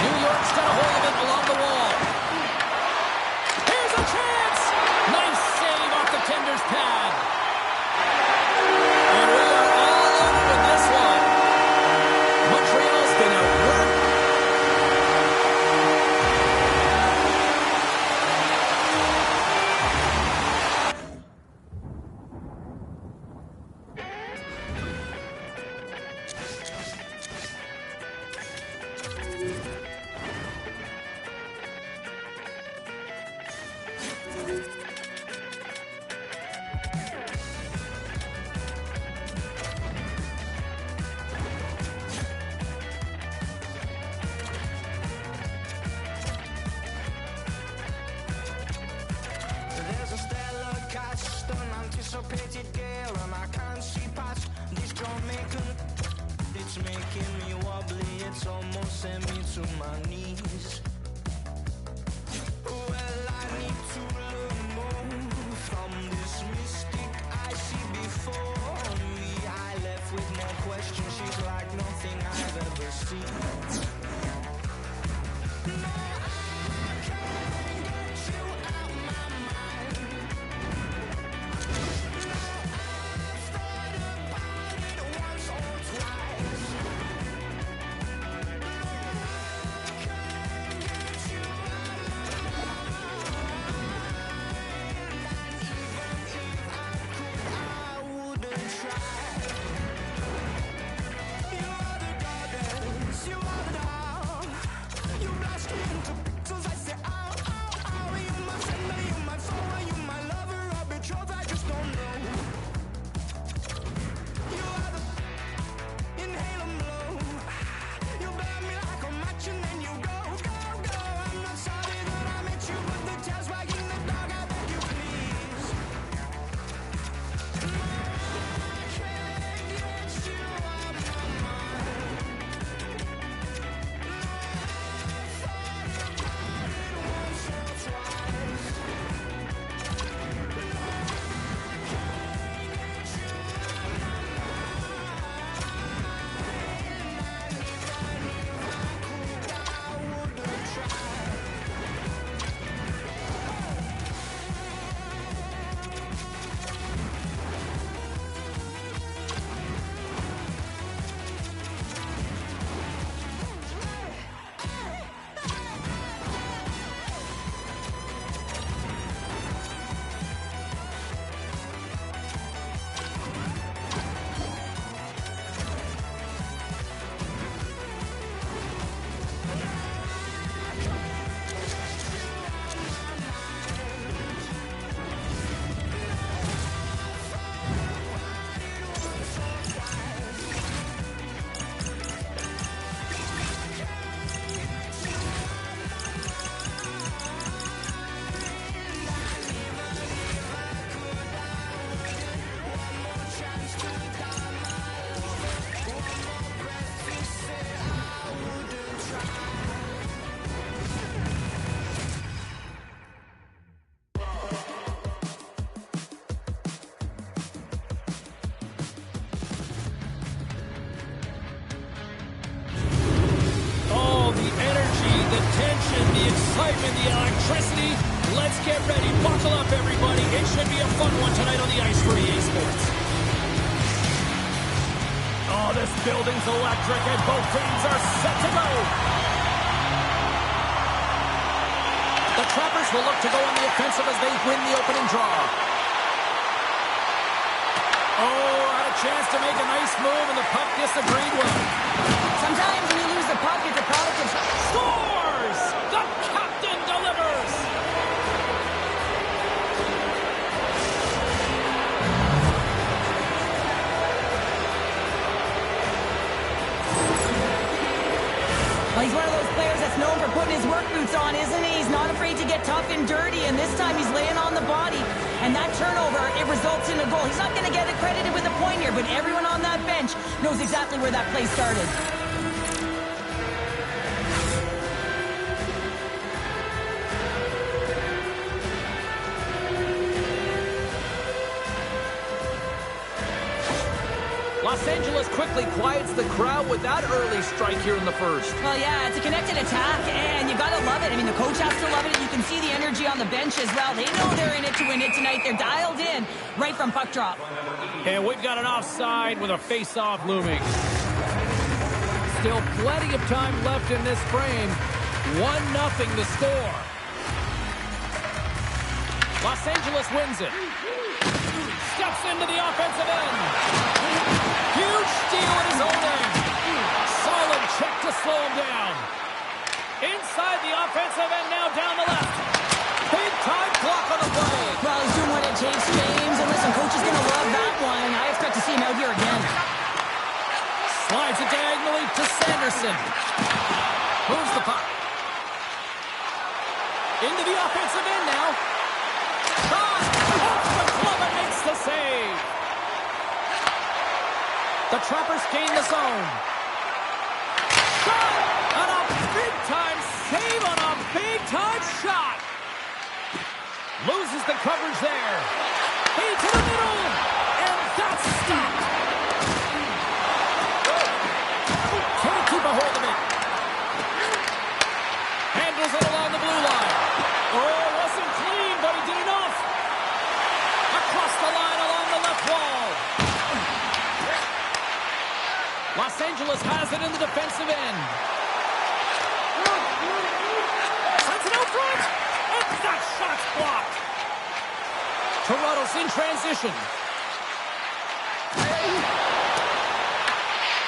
New York's got a hold of it along the wall. Here's a chance. Nice save off the tender's pad. And we are all over with this one. Montreal's been outworked. There's a stellar cast, an anticipated gale, and I can't see past this Jamaican. It's making me wobbly, it's almost sent me to my knees. Well, I need to learn more from this mystic I see before me. I left with more questions, she's like nothing I've ever seen. excitement, the electricity. Let's get ready. Buckle up, everybody. It should be a fun one tonight on the ice for EA Sports. Oh, this building's electric, and both teams are set to go. The Trappers will look to go on the offensive as they win the opening draw. Oh, had a chance to make a nice move, and the puck disagreed with him. Sometimes when you lose the puck, it's a product of... Scores! The captain delivers! Well, he's one of those players that's known for putting his work boots on, isn't he? He's not afraid to get tough and dirty, and this time he's laying on the body. And that turnover, it results in a goal. He's not going to get it credited with a point here, but everyone on that bench knows exactly where that play started. Los Angeles quickly quiets the crowd with that early strike here in the first. Well, yeah, it's a connected attack, and you got to love it. I mean, the coach has to love it, and you can see the energy on the bench as well. They know they're in it to win it tonight. They're dialed in right from puck drop. And we've got an offside with a face-off looming. Still plenty of time left in this frame. 1-0 the score. Los Angeles wins it. Steps into the offensive end. Huge steal at his own end. Solid check to slow him down. Inside the offensive end, now down the left. Big time block on the play. Well, he's doing what it takes, James. And listen, coach is going to love that one. I expect to see him out here again. Slides it diagonally to Sanderson. Moves the puck. Into the offensive end now. Shot off the glove and makes the save. The Trappers gain the zone. Shot on a big-time save on a big-time shot. Loses the coverage there. Feed to the middle, and that's stopped. Can't keep a hold of it. Handles it along the blue line. Oh, wasn't clean, but he did enough. Across the line along the left wall. Los Angeles has it in the defensive end. Sends it out front, and that shot's blocked. Toronto's in transition.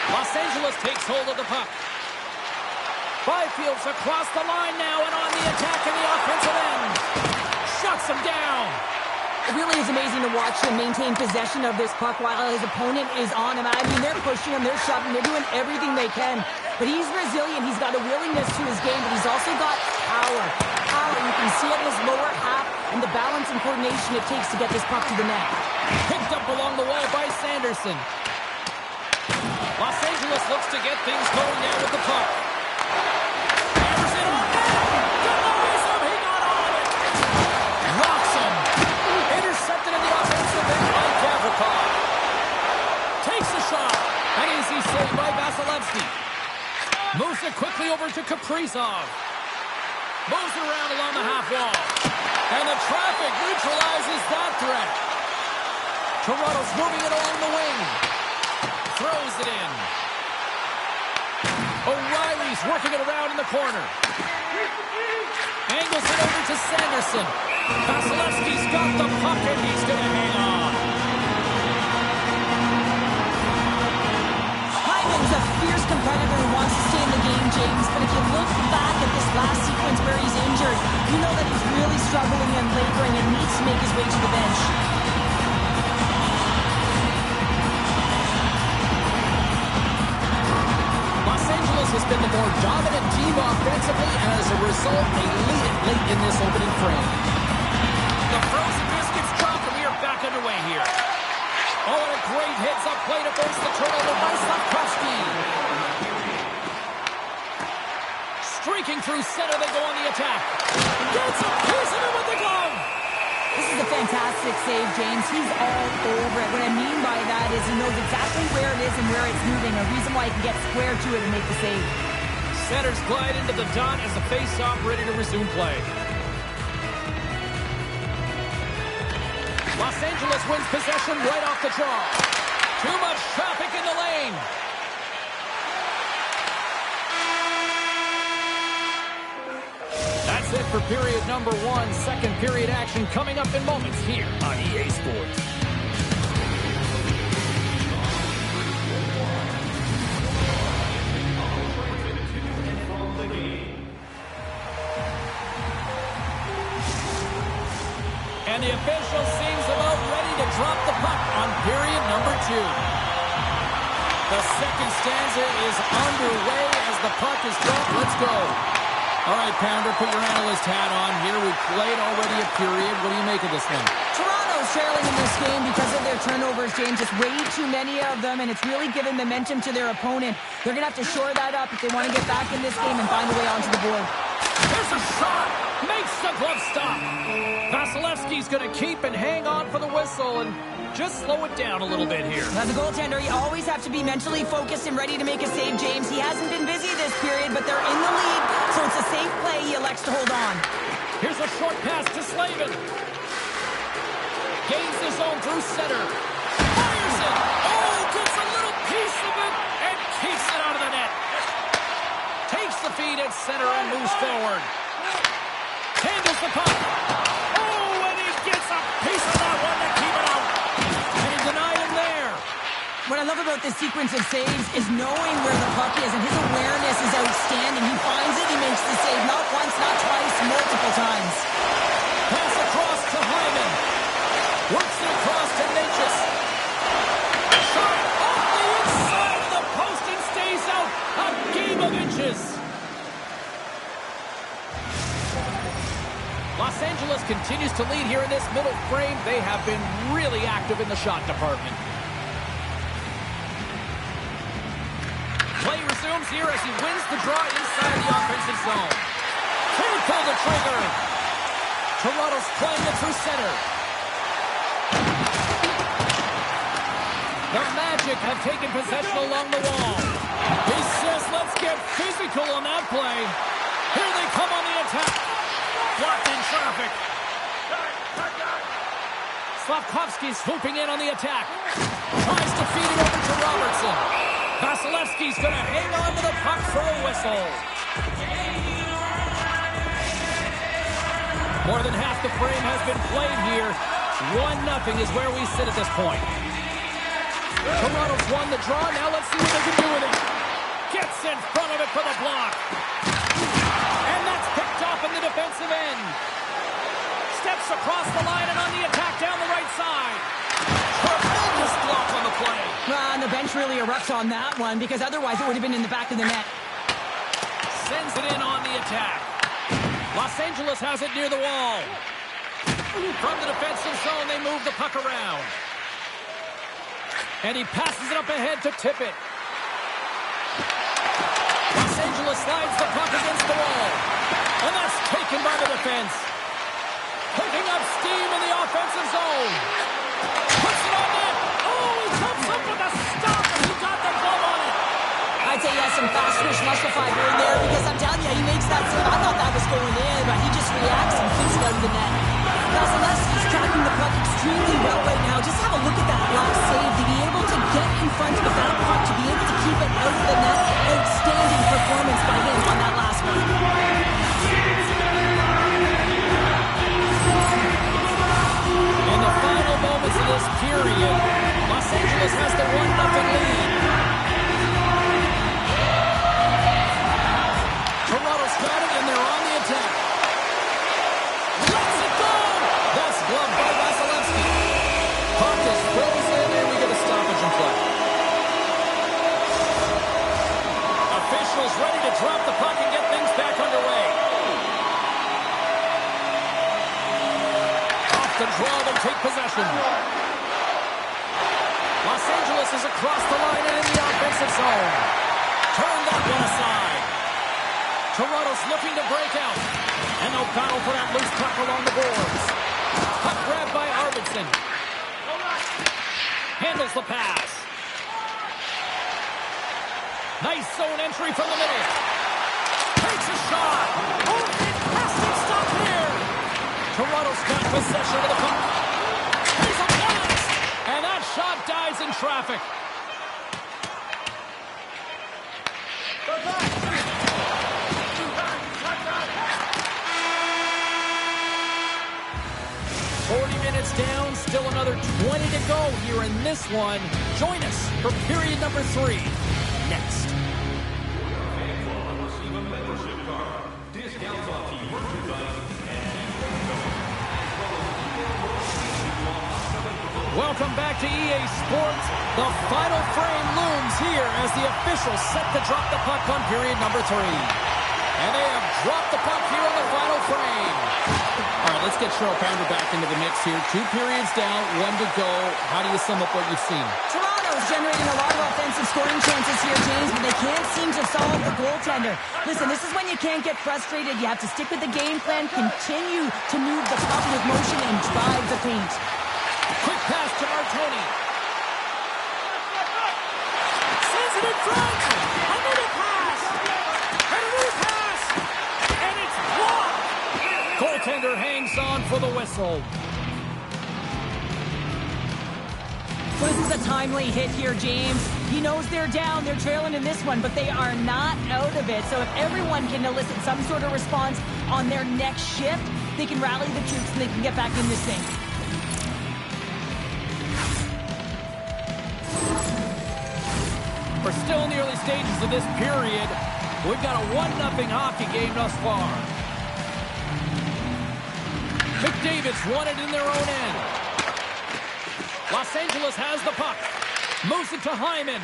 Los Angeles takes hold of the puck. Byfield's across the line now and on the attack in the offensive end. Shuts him down. It really is amazing to watch him maintain possession of this puck while his opponent is on him. I mean, they're pushing him, they're shoving, they're doing everything they can. But he's resilient. He's got a willingness to his game, but he's also got power. Power, you can see it in his lower half and the balance and coordination it takes to get this puck to the net. Picked up along the wall by Sanderson. Los Angeles looks to get things going now with the puck. Hammers it on net. Denies him. He got on it. Rocks him. Intercepted in the offensive end by Gavrikov. Takes a shot. An easy save by Vasilevsky. Moves it quickly over to Kaprizov. Moves it around along the half wall. And the traffic neutralizes that threat. Toronto's moving it along the wing. Throws it in. O'Reilly's working it around in the corner. Angles it over to Sanderson. Vasilevsky's got the puck and he's going to hang on. Hyman's a fierce competitor who wants to stay in the game, James. But if you look back at this last sequence where he's injured, you know that he's really struggling and laboring and needs to make his way to the bench. Los Angeles has been the more dominant team offensively, and as a result, they lead it late in this opening frame. The frozen biscuits drop, and we are back underway here. Oh, and a great hits-up play to force the turnover by Slavkovsky. Streaking through center, they go on the attack. Gets a piece of it with the glove. This is a fantastic save, James. He's all over it. What I mean by that is he knows exactly where it is and where it's moving, a reason why he can get square to it and make the save. Defenders glide into the dot as the face-off ready to resume play. Los Angeles wins possession right off the draw. Too much traffic in the lane. That's it for period number 1. Second period action coming up in moments here on EA Sports. And the official seems about ready to drop the puck on period number 2. The second stanza is underway as the puck is dropped. Let's go. All right, Pounder, put your analyst hat on here. We've played already a period. What do you make of this one? Toronto's trailing in this game because of their turnovers, James. Just way too many of them, and it's really given momentum to their opponent. They're going to have to shore that up if they want to get back in this game and find a way onto the board. There's a shot. Makes the glove stop. Vasilevsky's going to keep and hang on for the whistle and just slow it down a little bit here. As a goaltender, you always have to be mentally focused and ready to make a save, James. He hasn't been busy this period, but they're in the lead, so it's a safe play. He elects to hold on. Here's a short pass to Slavin. Gains the zone through center. Fires it. Oh, gets a little piece of it and keeps it out of the net. Takes the feed at center and moves forward. Handles the puck. Oh, and he gets a piece of that one to keep it out. And he denied him there. What I love about this sequence of saves is knowing where the puck is, and his awareness is outstanding. He finds it, he makes the save not once, not twice, multiple times. Pass across to Hyman. Works it across to Natchez. Shot off the inside of the post and stays out. A game of inches. Los Angeles continues to lead here in this middle frame. They have been really active in the shot department. Play resumes here as he wins the draw inside the offensive zone. Can't pull the trigger. Toronto's playing it through center. The Magic have taken possession along the wall. He says, let's get physical on that play. Here they come on the attack. Blocked in traffic. Slavkovsky's swooping in on the attack. Tries to feed it over to Robertson. Vasilevsky's going to hang on to the puck for a whistle. More than half the frame has been played here. 1-0 is where we sit at this point. Toronto's won the draw. Now let's see what they can do with it. Gets in front of it for the block. And that's picked off in the defensive end. Steps across the line and on the attack down the right side. Tremendous block on the play. And the bench really erupts on that one because otherwise it would have been in the back of the net. Sends it in on the attack. Los Angeles has it near the wall. From the defensive zone, they move the puck around. And he passes it up ahead to Tippett. Los Angeles slides the puck against the wall. And that's taken by the defense. Picking up steam in the offensive zone. Puts it on net. Oh, he comes up with a stop and he got the glove on it. I'd say he has some fast twitch muscle fiber in there because I'm telling you, he makes that save. I thought that was going in, but he just reacts and kicks it out of the net. Vasilevsky's tracking the puck extremely well right now. Just have a look at that last save. To be able to get in front of that puck, to be able to keep it out of the net. Outstanding performance by him on that last one. In the final moments of this period, Los Angeles has the 1-0 lead. Toronto's got it, and they're on the attack. Lets it go! That's gloved by Vasilevsky. Puck is frozen, and we get a stoppage in play. Officials ready to drop the puck and get things back underway. Off the draw, they take possession. Los Angeles is across the line and in the offensive zone. Turn that one aside. Toronto's looking to break out. And they'll battle for that loose puck along the boards. Puck grabbed by Arvidsson. Handles the pass. Nice zone entry from the middle. Takes a shot. Oh, fantastic stop here. Toronto's got possession of the puck. Here's a blast. And that shot dies in traffic. Go back. 40 minutes down, still another 20 to go here in this one. Join us for period number 3 next. Welcome back to EA Sports. The final frame looms here as the officials set to drop the puck on period number 3. And they have dropped the puck here on the final frame. All right, let's get Cheryl Pounder back into the mix here. 2 periods down, 1 to go. How do you sum up what you've seen? Toronto's generating a lot of offensive scoring chances here, James, but they can't seem to solve the goaltender. Listen, this is when you can't get frustrated. You have to stick with the game plan, continue to move the puck with motion, and drive the paint. Quick pass to Martoni. Sends it in front. Another pass. Another pass. And it's blocked. Goaltender hangs on for the whistle. This is a timely hit here, James. He knows they're down, they're trailing in this one, but they are not out of it. So if everyone can elicit some sort of response on their next shift, they can rally the troops and they can get back in this thing. We're still in the early stages of this period. We've got a 1-0 hockey game thus far. McDavid's won it in their own end. Los Angeles has the puck. Moves it to Hyman.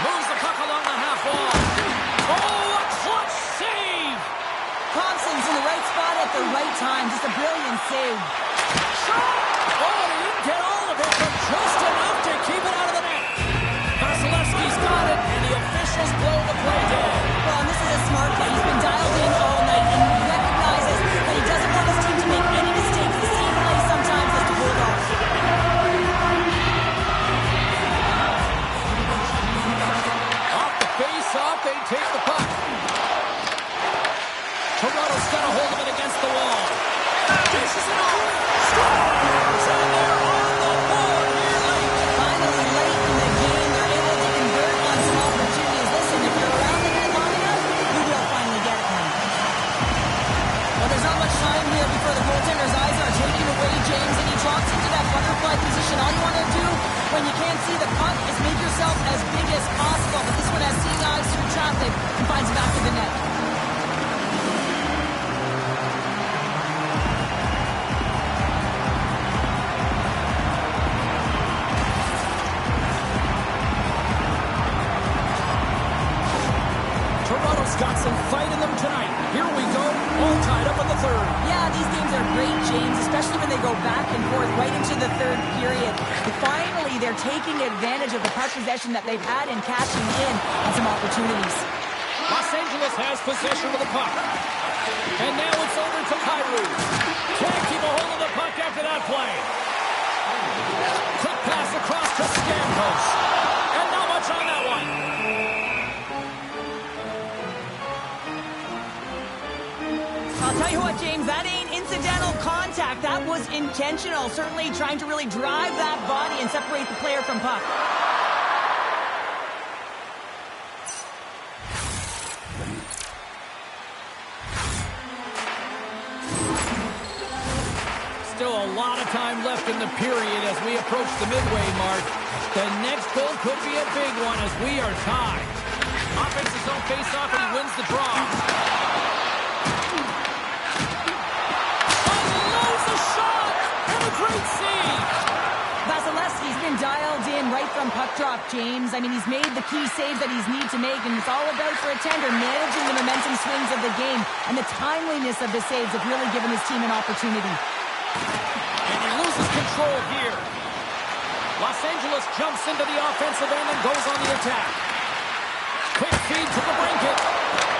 Moves the puck along the half wall. Oh, a clutch save! Thompson's in the right spot at the right time. Just a brilliant save. Shot! Oh, he didn't get all of it, but just enough to keep it out of the net. Vasilevsky's got it, and the officials blow the play dead. Well, and this is a smart play. He's been dialed in all night, and he recognizes that he doesn't want his team to make any mistakes. The same play sometimes is to hold off. Off the face-off, they take the puck. Toronto's got a hold of it against the wall. Dishes it off. Scores! And they're on the board here late. Finally, late in the game, they're able to convert on some opportunities. Listen, if you're around the net long enough, you will finally get it one. Well, there's not much time here before the goaltender's eyes are taken away, James, and he drops into that butterfly position. All you want to do when you can't see the puck is make yourself as big as possible. But this one has seeing eyes through traffic and finds it back to the net. Toronto's got some fight in them tonight. Here we go, all tied up in the third. Yeah, these games are great, James, especially when they go back and forth right into the third period. But finally, they're taking advantage of the puck possession that they've had and cashing in on some opportunities. Los Angeles has possession of the puck. And now it's over to Kyrou. Can't keep a hold of the puck after that play. Quick pass across to Stamkos. And not much on that one. I'll tell you what, James, that ain't incidental contact. That was intentional. Certainly trying to really drive that body and separate the player from puck. Still a lot of time left in the period as we approach the midway mark. The next goal could be a big one as we are tied. Offense zone face-off and he wins the draw. Unloads the shot! And a great save! Vasilevsky's been dialed in right from puck drop, James. I mean, he's made the key saves that he's need to make, and it's all about for a tender managing the momentum swings of the game, and the timeliness of the saves have really given his team an opportunity. And he loses control here. Los Angeles jumps into the offensive end and goes on the attack. Quick feed to the brinket.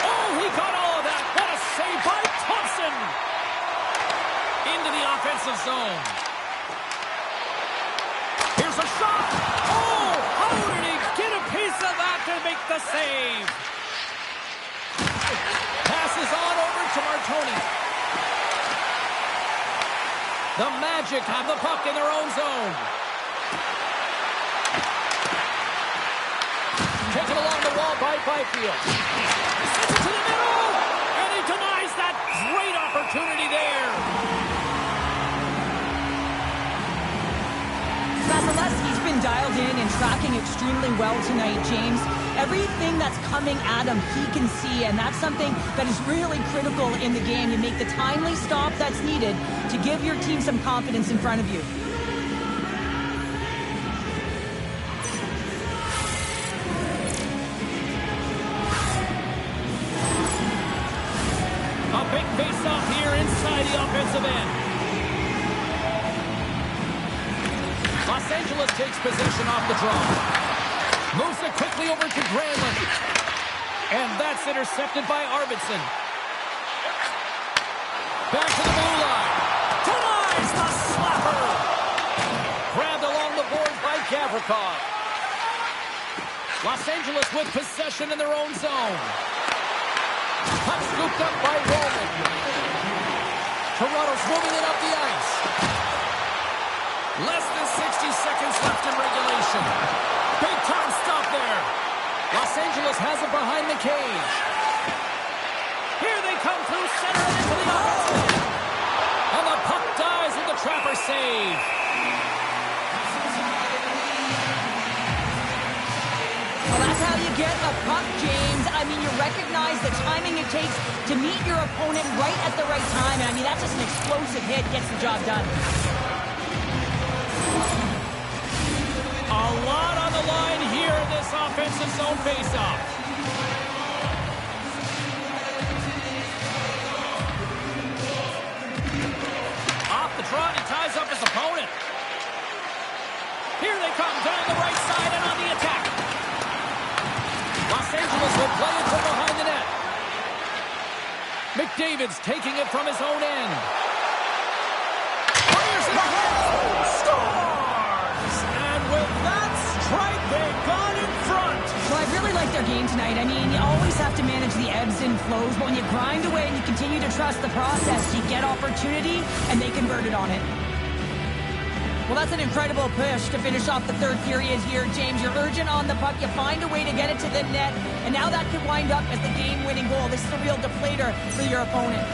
Oh, he got all of that. What a save by Thompson. Into the offensive zone. Here's a shot. Oh, how did he get a piece of that to make the the save. Passes on over to Martoni. The Magic have the puck in their own zone. Taken along the wall by Byfield. Sends it to the middle, and he denies that great opportunity there. Vasilevsky's been dialed in and tracking extremely well tonight, James. Everything that's coming at him, he can see, and that's something that is really critical in the game. You make the timely stop that's needed to give your team some confidence in front of you. A big face-off here inside the offensive end. Los Angeles takes possession off the draw. Moves it quickly over to Granlund. And that's intercepted by Arvidsson. Back to the blue line. Denies the slapper. Grabbed along the boards by Gavrikov. Los Angeles with possession in their own zone. Puck scooped up by Roman. Toronto's moving it up the ice. Less than 60 seconds left in regulation. Big time stop there. Los Angeles has it behind the cage. Here they come through center and into the offensive. And the puck dies with the Trapper save. Well, that's how you get a puck, James. I mean, you recognize the timing it takes to meet your opponent right at the right time. And I mean, that's just an explosive hit, gets the job done. A lot on the line here in this offensive zone faceoff. Off the draw, he ties up his opponent. Here they come down the right side and on the attack. Los Angeles will play it from behind the net. McDavid's taking it from his own end. Fires it ahead. Scores! And with that strike, they've gone in front. Well, I really like their game tonight. I mean, you always have to manage the ebbs and flows, but when you grind away and you continue to trust the process, you get opportunity, and they converted on it. Well, that's an incredible push to finish off the third period here, James. You're urgent on the puck. You find a way to get it to the net, and now that could wind up as the game-winning goal. This is a real deflator for your opponent.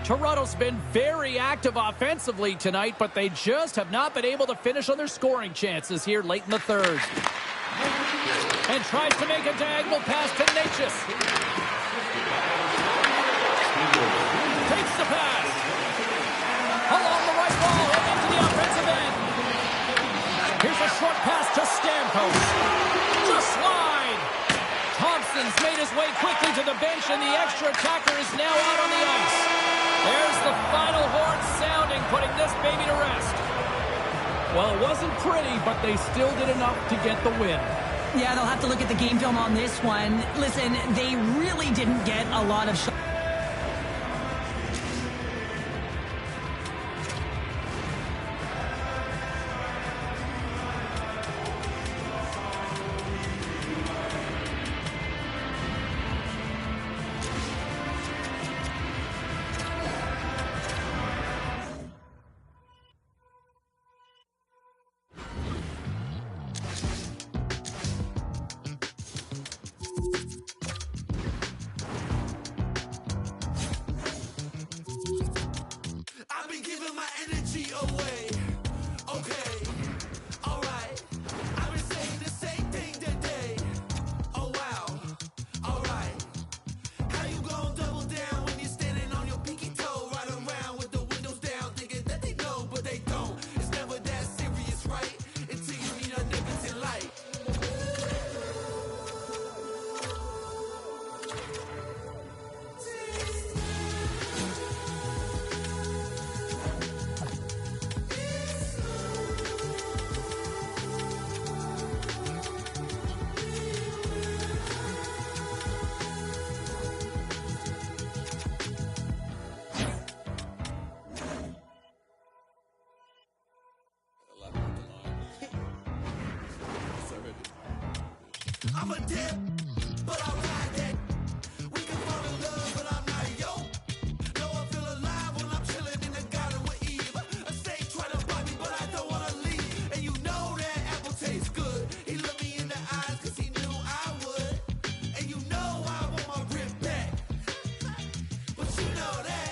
Toronto's been very active offensively tonight, but they just have not been able to finish on their scoring chances here late in the third. And tries to make a diagonal pass to Necas. Takes the pass. Along the right wall and into the offensive end. Here's a short pass to Stamkos. Just slide. Thompson's made his way quickly to the bench, and the extra attacker is now out on the ice. There's the final horn sounding, putting this baby to rest. Well, it wasn't pretty, but they still did enough to get the win. Yeah, they'll have to look at the game film on this one. Listen, they really didn't get a lot of shots. I'm a dip, but I'll ride that. We can fall in love, but I'm not yo. No, I feel alive when I'm chilling in the garden with Eve. A snake trying to bite me, but I don't want to leave. And you know that apple tastes good. He looked me in the eyes cause he knew I would. And you know I want my rib back. But you know that.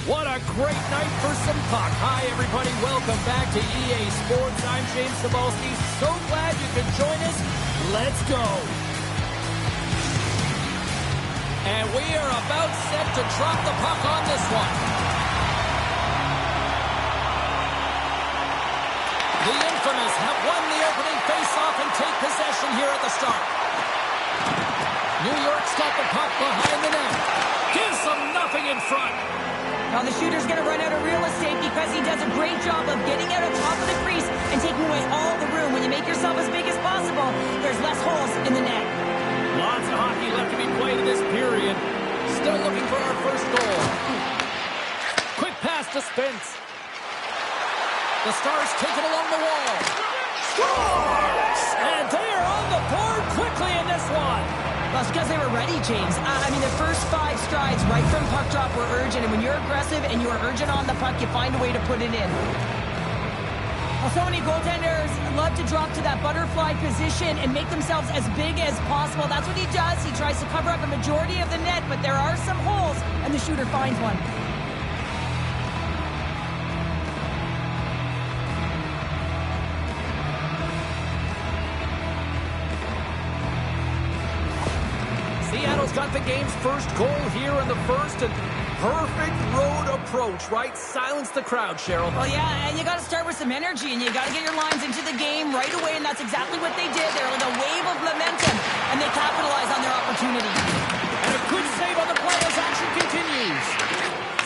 What a great night for some puck. Hi, everybody. Welcome back to EA Sports. I'm James Cebulski. So glad you could join us. Let's go. And we are about set to drop the puck on this one. The Infamous have won the opening faceoff and take possession here at the start. New York's got the puck behind the net. Gives them nothing in front. Now the shooter's going to run out of real estate because he does a great job of getting out on top of the crease and taking away all the room. When you make yourself as big as possible, there's less holes in the net. Lots of hockey left to be played in this period. Still looking for our first goal. Quick pass to Spence. The Stars take it along the wall. Scores! And they are on the board quickly in this one. Well, it's because they were ready, James. I mean, the first 5 strides right from puck drop were urgent, and when you're aggressive and you're urgent on the puck, you find a way to put it in. Well, so many goaltenders love to drop to that butterfly position and make themselves as big as possible. That's what he does. He tries to cover up a majority of the net, but there are some holes, and the shooter finds one. Seattle's got the game's first goal here in the first, and perfect road approach, right? Silence the crowd, Cheryl. Well, yeah, and you got to start with some energy, and you got to get your lines into the game right away, and that's exactly what they did. They're like a wave of momentum, and they capitalize on their opportunity. And a good save on the play as action continues.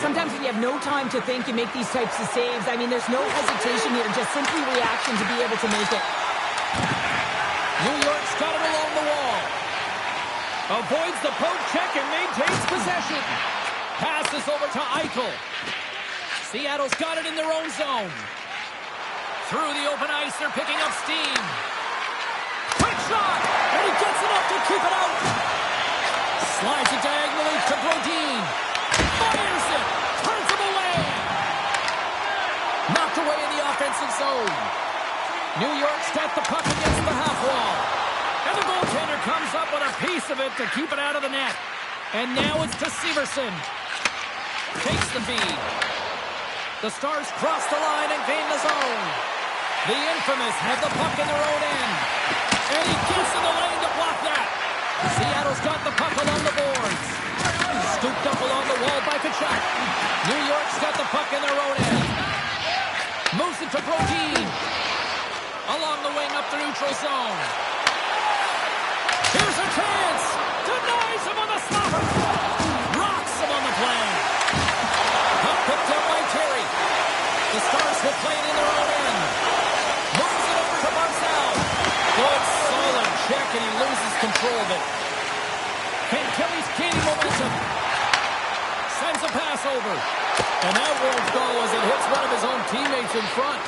Sometimes when you have no time to think, you make these types of saves. I mean, there's no hesitation here, just simply reaction to be able to make it. New York's got it along the wall. Avoids the poke check and maintains possession. Passes over to Eichel. Seattle's got it in their own zone. Through the open ice, they're picking up steam. Quick shot! And he gets enough to keep it out. Slides it diagonally to Brodin. Fires it! Turns him away! Knocked away in the offensive zone. New York's got the puck against the half wall. And the goaltender comes up with a piece of it to keep it out of the net. And now it's to Severson. Takes the feed. The Stars cross the line and gain the zone. The Infamous have the puck in their own end. And he gets in the lane to block that. Seattle's got the puck along the boards. Scooped up along the wall by Tkachuk. New York's got the puck in their own end. Moves it to Brodin. Along the wing up the neutral zone. Here's a chance. Denies him on the stopper. Rocks him on the play. Puck picked up by Terry. The Stars will play over. And that won't go as it hits one of his own teammates in front.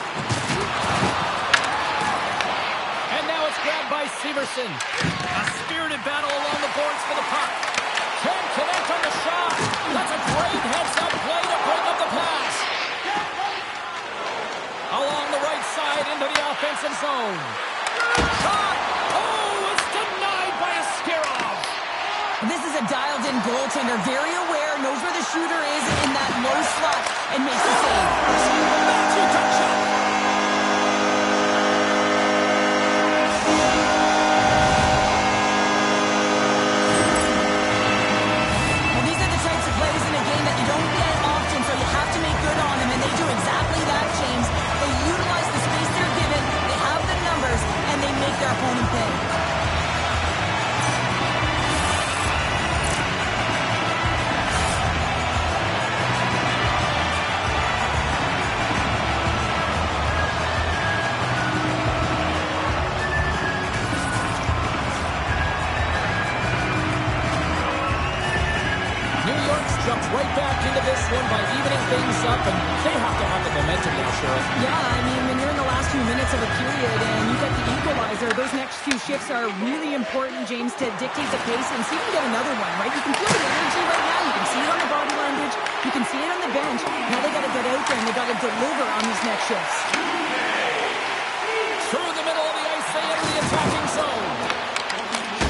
And now it's grabbed by Severson. A spirited battle along the boards for the puck. Can't connect on the shot. That's a great heads-up play to break up the pass. Along the right side into the offensive zone. Shot! Oh, it's denied by Askarov. This is a dialed-in goaltender, very aware, knows where the shooter is in that low slot, and makes the save. Matthew Tkachuk. Well, these are the types of plays in a game that you don't get often, so you have to make good on them, and they do exactly that, James. They utilize the space they're given, they have the numbers, and they make their opponent pay. Jumps right back into this one by evening things up, and they have to have the momentum now, Cheryl. Yeah, I mean, when you're in the last few minutes of a period and you get the equalizer, those next few shifts are really important, James, to dictate the pace and see if you can get another one, right? You can feel the energy right now. You can see it on the body language. You can see it on the bench. Now they got to get out there and they got to deliver on these next shifts. Through the middle of the ice, they enter the attacking zone.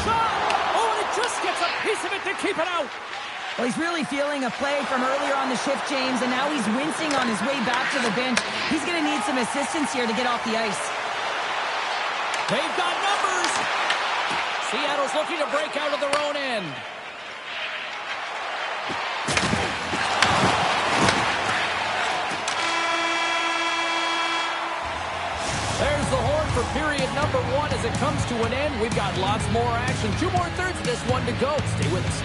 Shot! Oh, and it just gets a piece of it to keep it out. Well, he's really feeling a play from earlier on the shift, James, and now he's wincing on his way back to the bench. He's going to need some assistance here to get off the ice. They've got numbers. Seattle's looking to break out of their own end. There's the horn for period number 1 as it comes to an end. We've got lots more action. 2 more thirds of this one to go. Stay with us.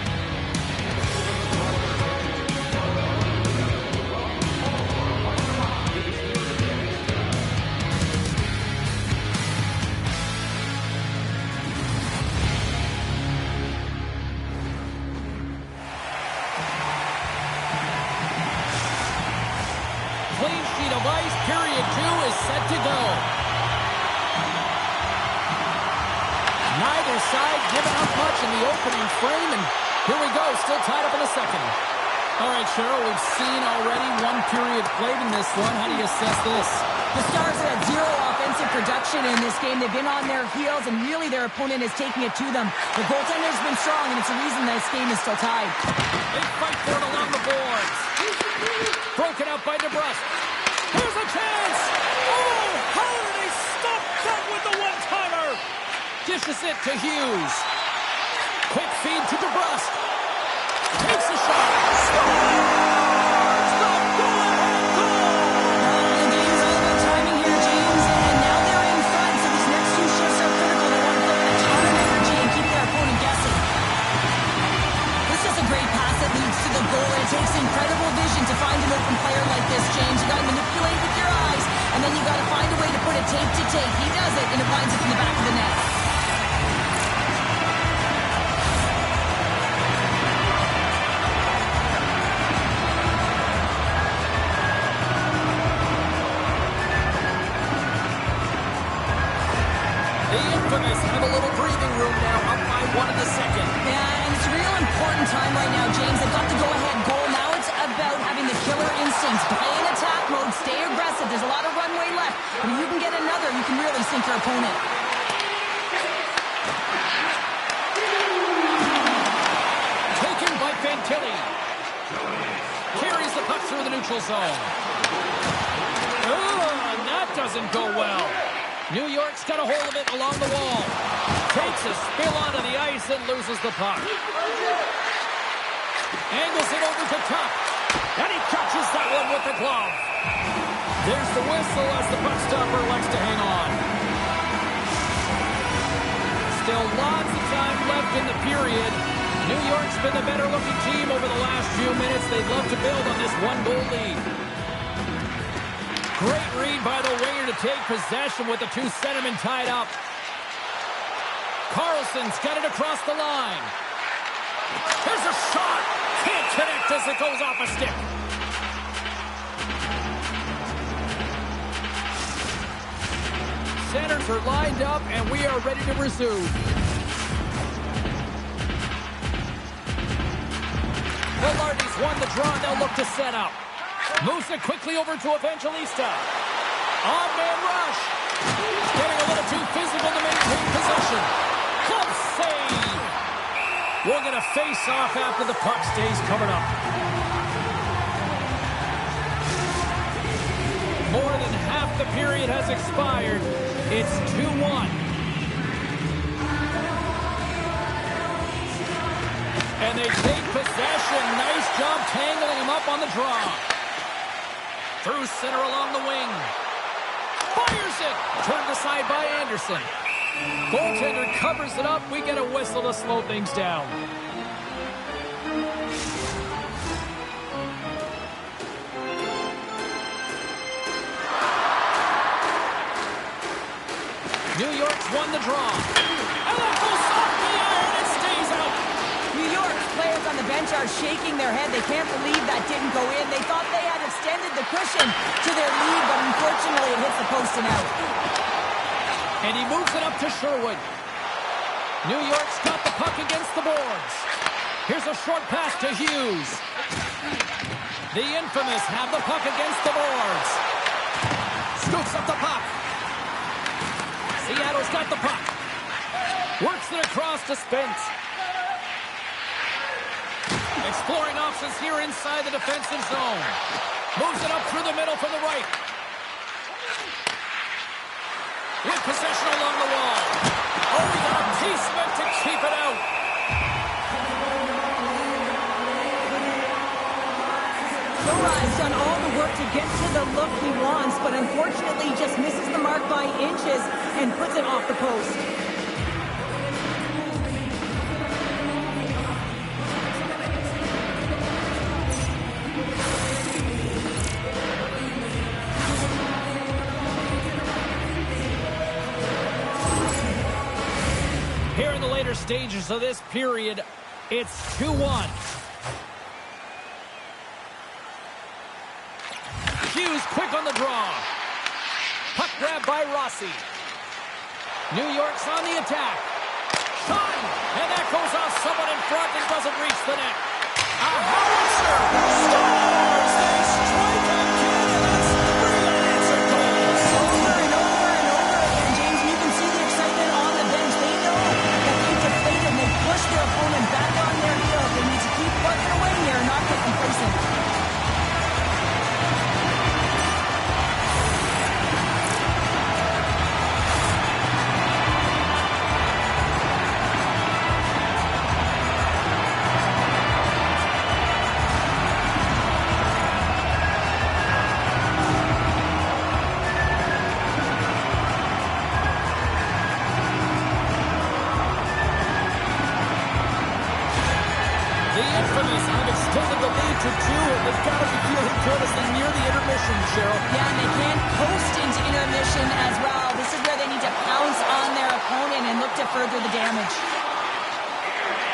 Clean sheet of ice. Period 2 is set to go. Neither side giving up much in the opening frame, and here we go, still tied up in the second. All right, Cheryl, we've seen already 1 period played in this one. How do you assess this? The Stars have had 0 offensive production in this game. They've been on their heels, and really their opponent is taking it to them. The goaltender's been strong, and it's a reason this game is still tied. They fight for it along the boards. Broken up by DeBrusk. Here's a chance! Oh, how do they stop that with the one-timer? Dishes it to Hughes. Quick feed to DeBrusk. Takes a shot. Scores! The go-ahead goal! The game's all about timing here, James, and now they're in front, so these next 2 shifts are critical. They want to put in a ton of energy and keep their opponent guessing. This is a great pass that leads to the goal, and it takes incredible vision to find an open player like this, James. You got to manipulate with your eyes, and then you got to find a way to put it tape to tape. He does it, and it winds up in the back of the net. The infamous have a little breathing room now, up by 1 in the second. Yeah, and it's a real important time right now, James. They've got the go-ahead goal. Now it's about having the killer instincts. Play in attack mode. Stay aggressive. There's a lot of runway left. But if you can get another, you can really sink your opponent. Taken by Fantilli. Carries the puck through the neutral zone. Oh, and that doesn't go well. New York's got a hold of it along the wall. Takes a spill onto the ice and loses the puck. Angles it over to Tuck. And he catches that one with the glove. There's the whistle as the puck stopper likes to hang on. Still lots of time left in the period. New York's been the better looking team over the last few minutes. They'd love to build on this 1-goal lead. Great read by the winger to take possession with the 2 centermen tied up. Carlson's got it across the line. Here's a shot. Can't connect as it goes off a stick. runners are lined up, and we are ready to resume. Velarde's won the draw, and they'll look to set up. Moves it quickly over to Evangelista. On-man rush. Getting a little too physical to maintain possession. Glove save. We're going to face off after the puck stays covered up. More than half the period has expired. It's 2-1. And they take possession. Nice job tangling him up on the draw. Through center along the wing. Fires it. Turned aside by Anderson. Goaltender covers it up. We get a whistle to slow things down. New York's won the draw. And that goes off the iron and stays out. New York's players on the bench are shaking their head. They can't believe that didn't go in. They thought they had extended the cushion to their lead, but unfortunately it hits the post and out. And he moves it up to Sherwood. New York's got the puck against the boards. Here's a short pass to Hughes. The infamous have the puck against the boards. Scoops up the puck. Seattle's got the puck. Works it across to Spence. Exploring options here inside the defensive zone. Moves it up through the middle from the right. With possession along the wall. Oh, he got a piece of it to keep it out. Thorai's done all the work to get to the look he wants, but unfortunately he just misses the mark by inches and puts it off the post. Here in the later stages of this period, it's 2-1. Hughes quick on the draw. Puck grab by Rossi. New York's on the attack. Shot! And that goes off someone in front and doesn't reach the net. A howitzer scores! They strike again, and that's 3 unanswered goals. Over and over and over again, James. You can see the excitement on the bench. They know that they've deflated and they've pushed their opponent back on their heels. They need to keep plugging away here and not get complacent. Extended the lead to 2, and they've got to be feeling good as they near the intermission, Cheryl. Yeah, and they can't coast into intermission as well. This is where they need to pounce on their opponent and look to further the damage.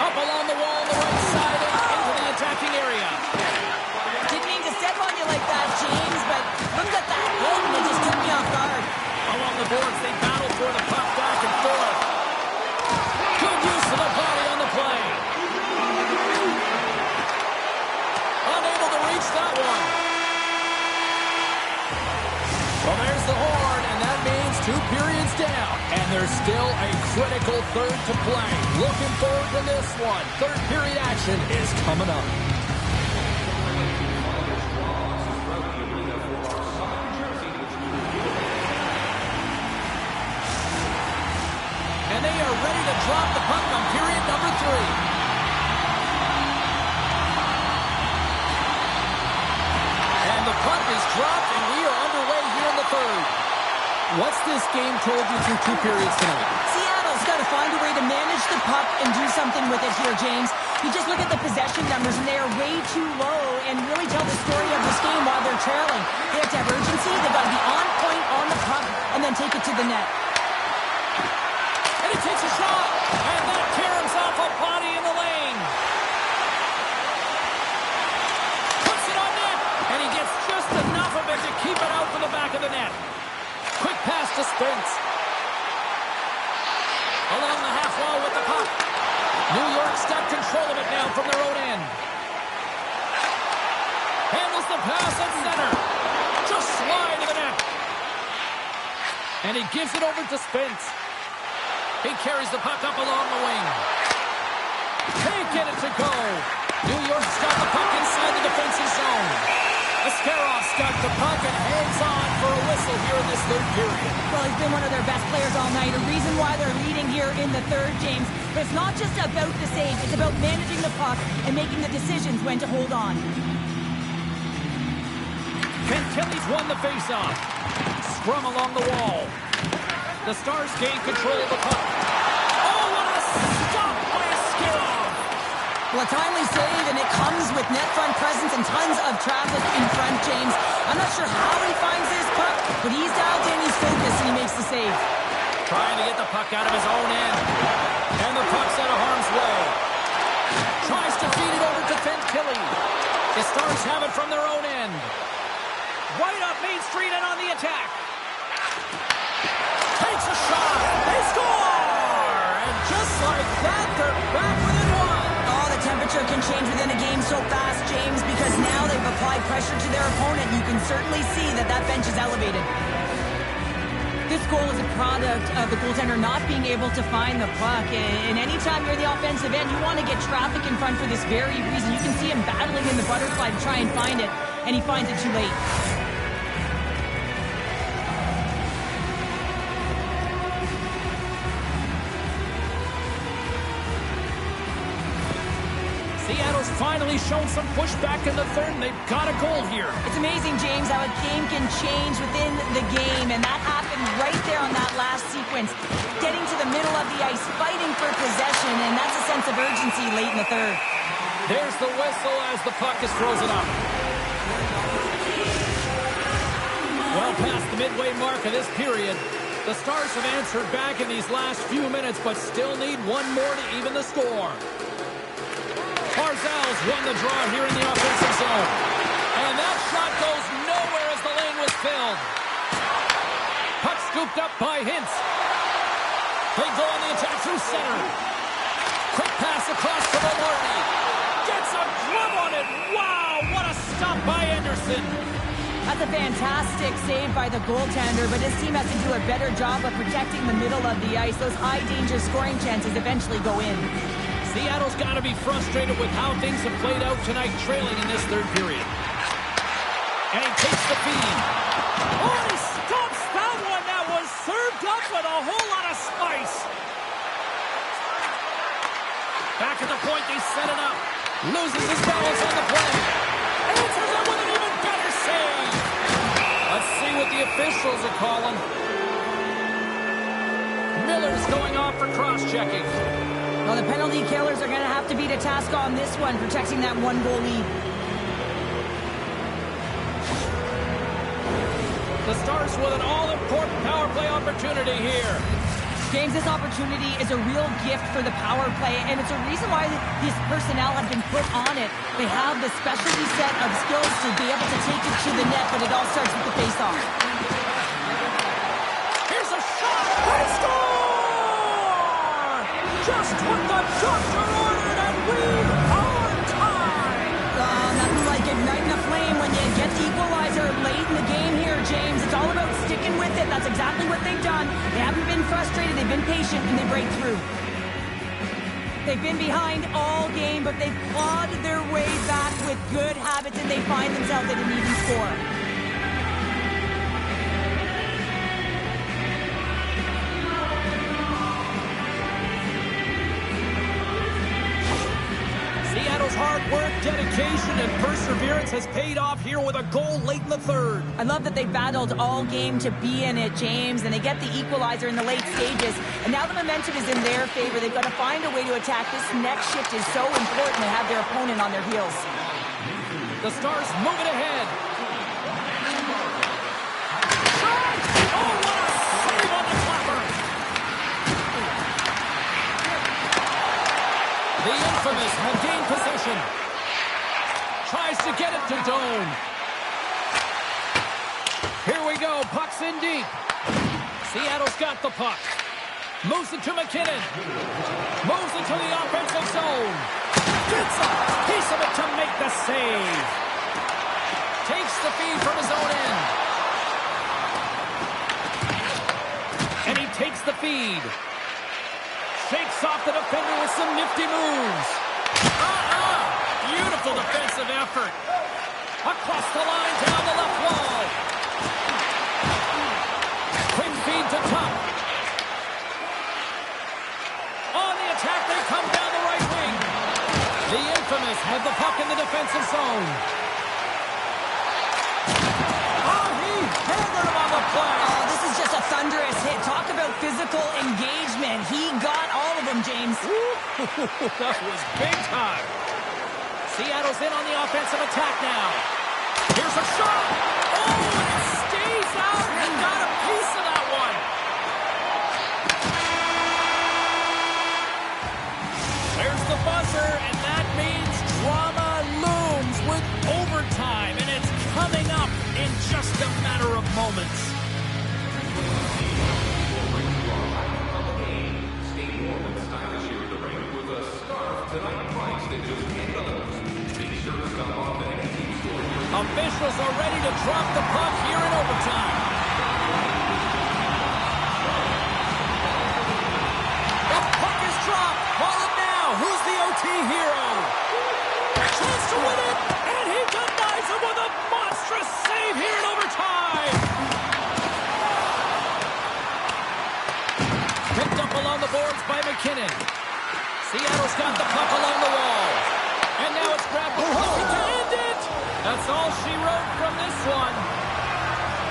Up along the wall on the right side and into the attacking area. Didn't mean to step on you like that, James, but look at that hit and it just took me off guard. Along the boards, they battle for the puck back and forth. Good use of the body on the play. Unable to reach that one. Well, there's the horn, and that means 2 periods down. And there's still a critical third to play. Looking forward to this one. Third period action is coming up. And they are ready to drop the puck on period number 3. The puck is dropped, and we are underway here in the third. What's this game told you through 2 periods tonight? Seattle's got to find a way to manage the puck and do something with it here, James. You just look at the possession numbers, and they are way too low and really tell the story of this game while they're trailing. They have to have urgency. They've got to be on point on the puck and then take it to the net. And he takes a shot, and that caroms off a body in the lane. And he gets just enough of it to keep it out for the back of the net. Quick pass to Spence. Along the half wall with the puck. New York's got control of it now from their own end. Handles the pass at center. Just slide to the net. And he gives it over to Spence. He carries the puck up along the wing. Can't get it to go. New York's got the puck inside the defensive zone. Ascarov's got the puck and hangs on for a whistle here in this third period. Well, he's been one of their best players all night. A reason why they're leading here in the third, James. But it's not just about the save. It's about managing the puck and making the decisions when to hold on. Kelly's won the faceoff. Scrum along the wall. The Stars gain control of the puck. Oh, what a stop by Askarov! Well, a timely save, and it comes with net front presence and tons of traffic in front, James. I'm not sure how he finds this puck, but he's dialed in, he's focused, and he makes the save. Trying to get the puck out of his own end. And the puck's out of harm's way. Tries to feed it over to Kelly. The Stars have it from their own end. Right up Main Street and on the attack. Takes a shot. They score! And just like that, they're back within one. Oh, the temperature can change within a game so fast, James, because now they've applied pressure to their opponent. You can certainly see that that bench is elevated. This goal is a product of the goaltender not being able to find the puck. And anytime you're in the offensive end, you want to get traffic in front for this very reason. You can see him battling in the butterfly to try and find it, and he finds it too late. Seattle's finally shown some pushback in the third, and they've got a goal here. It's amazing, James, how a game can change within the game, and that happened right there on that last sequence. Getting to the middle of the ice, fighting for possession, and that's a sense of urgency late in the third. There's the whistle as the puck is frozen up. Well past the midway mark of this period, the Stars have answered back in these last few minutes, but still need one more to even the score. Barzal's won the draw here in the offensive zone. And that shot goes nowhere as the lane was filled. Puck scooped up by Hintz. They go on the attack through center. Quick pass across to Velarde. Gets a glove on it. Wow, what a stop by Anderson. That's a fantastic save by the goaltender, but his team has to do a better job of protecting the middle of the ice. Those high-danger scoring chances eventually go in. Seattle's got to be frustrated with how things have played out tonight, trailing in this third period. And he takes the feed. Oh, and he stops that one. That was served up with a whole lot of spice. Back at the point, they set it up. Loses his balance on the play. Answers it with an even better save. Let's see what the officials are calling. Miller's going off for cross-checking. Well, the penalty killers are going to have to beat a task on this one, protecting that one-goal lead. The Stars with an all-important power play opportunity here. James, this opportunity is a real gift for the power play, and it's a reason why these personnel have been put on it. They have the specialty set of skills to be able to take it to the net, but it all starts with the face-off. Here's a shot! They score! Just what the doctor ordered, and we are tied! Nothing like igniting a flame when you get the equalizer late in the game here, James. It's all about sticking with it. That's exactly what they've done. They haven't been frustrated. They've been patient, and they break through. They've been behind all game, but they've clawed their way back with good habits, and they find themselves at an even score. Seattle's hard work, dedication, and perseverance has paid off here with a goal late in the third. I love that they battled all game to be in it, James, and they get the equalizer in the late stages. And now the momentum is in their favor. They've got to find a way to attack. This next shift is so important to have their opponent on their heels. The Stars moving ahead. Shot! Oh, what a save on the clapper! The infamous have gained possession. Tries to get it to Doan. Here we go. Puck's in deep. Seattle's got the puck. Moves it to McKinnon. Moves into the offensive zone. Gets a piece of it to make the save. Takes the feed from his own end. And he takes the feed. Shakes off the defender with some nifty moves. Beautiful defensive effort. Across the line, down the left wall. Quick feed to Tuck. On the attack, they come down the right wing. The infamous had the puck in the defensive zone. Oh, he hammered him on the play. Oh, this is just a thunderous hit. Talk about physical engagement. He got all of them, James. That was big time. Seattle's in on the offensive attack now. Here's a shot. Oh, and it stays out and got a piece of that one. There's the buzzer, and that means drama looms with overtime, and it's coming up in just a matter of moments. Officials are ready to drop the puck here in overtime. The puck is dropped. Call it now. Who's the OT hero? Chance to win it, and he denies him with a monstrous save here in overtime. Picked up along the boards by McKinnon. Seattle's got the puck along the wall. And now it's grabbed with Chloe to end it. That's all she wrote from this one.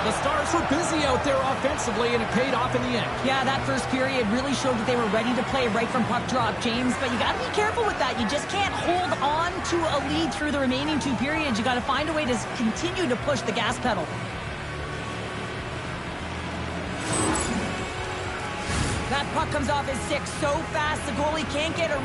The Stars were busy out there offensively, and it paid off in the end. Yeah, that first period really showed that they were ready to play right from puck drop, James. But you got to be careful with that. You just can't hold on to a lead through the remaining two periods. You got to find a way to continue to push the gas pedal. That puck comes off his stick so fast, the goalie can't get a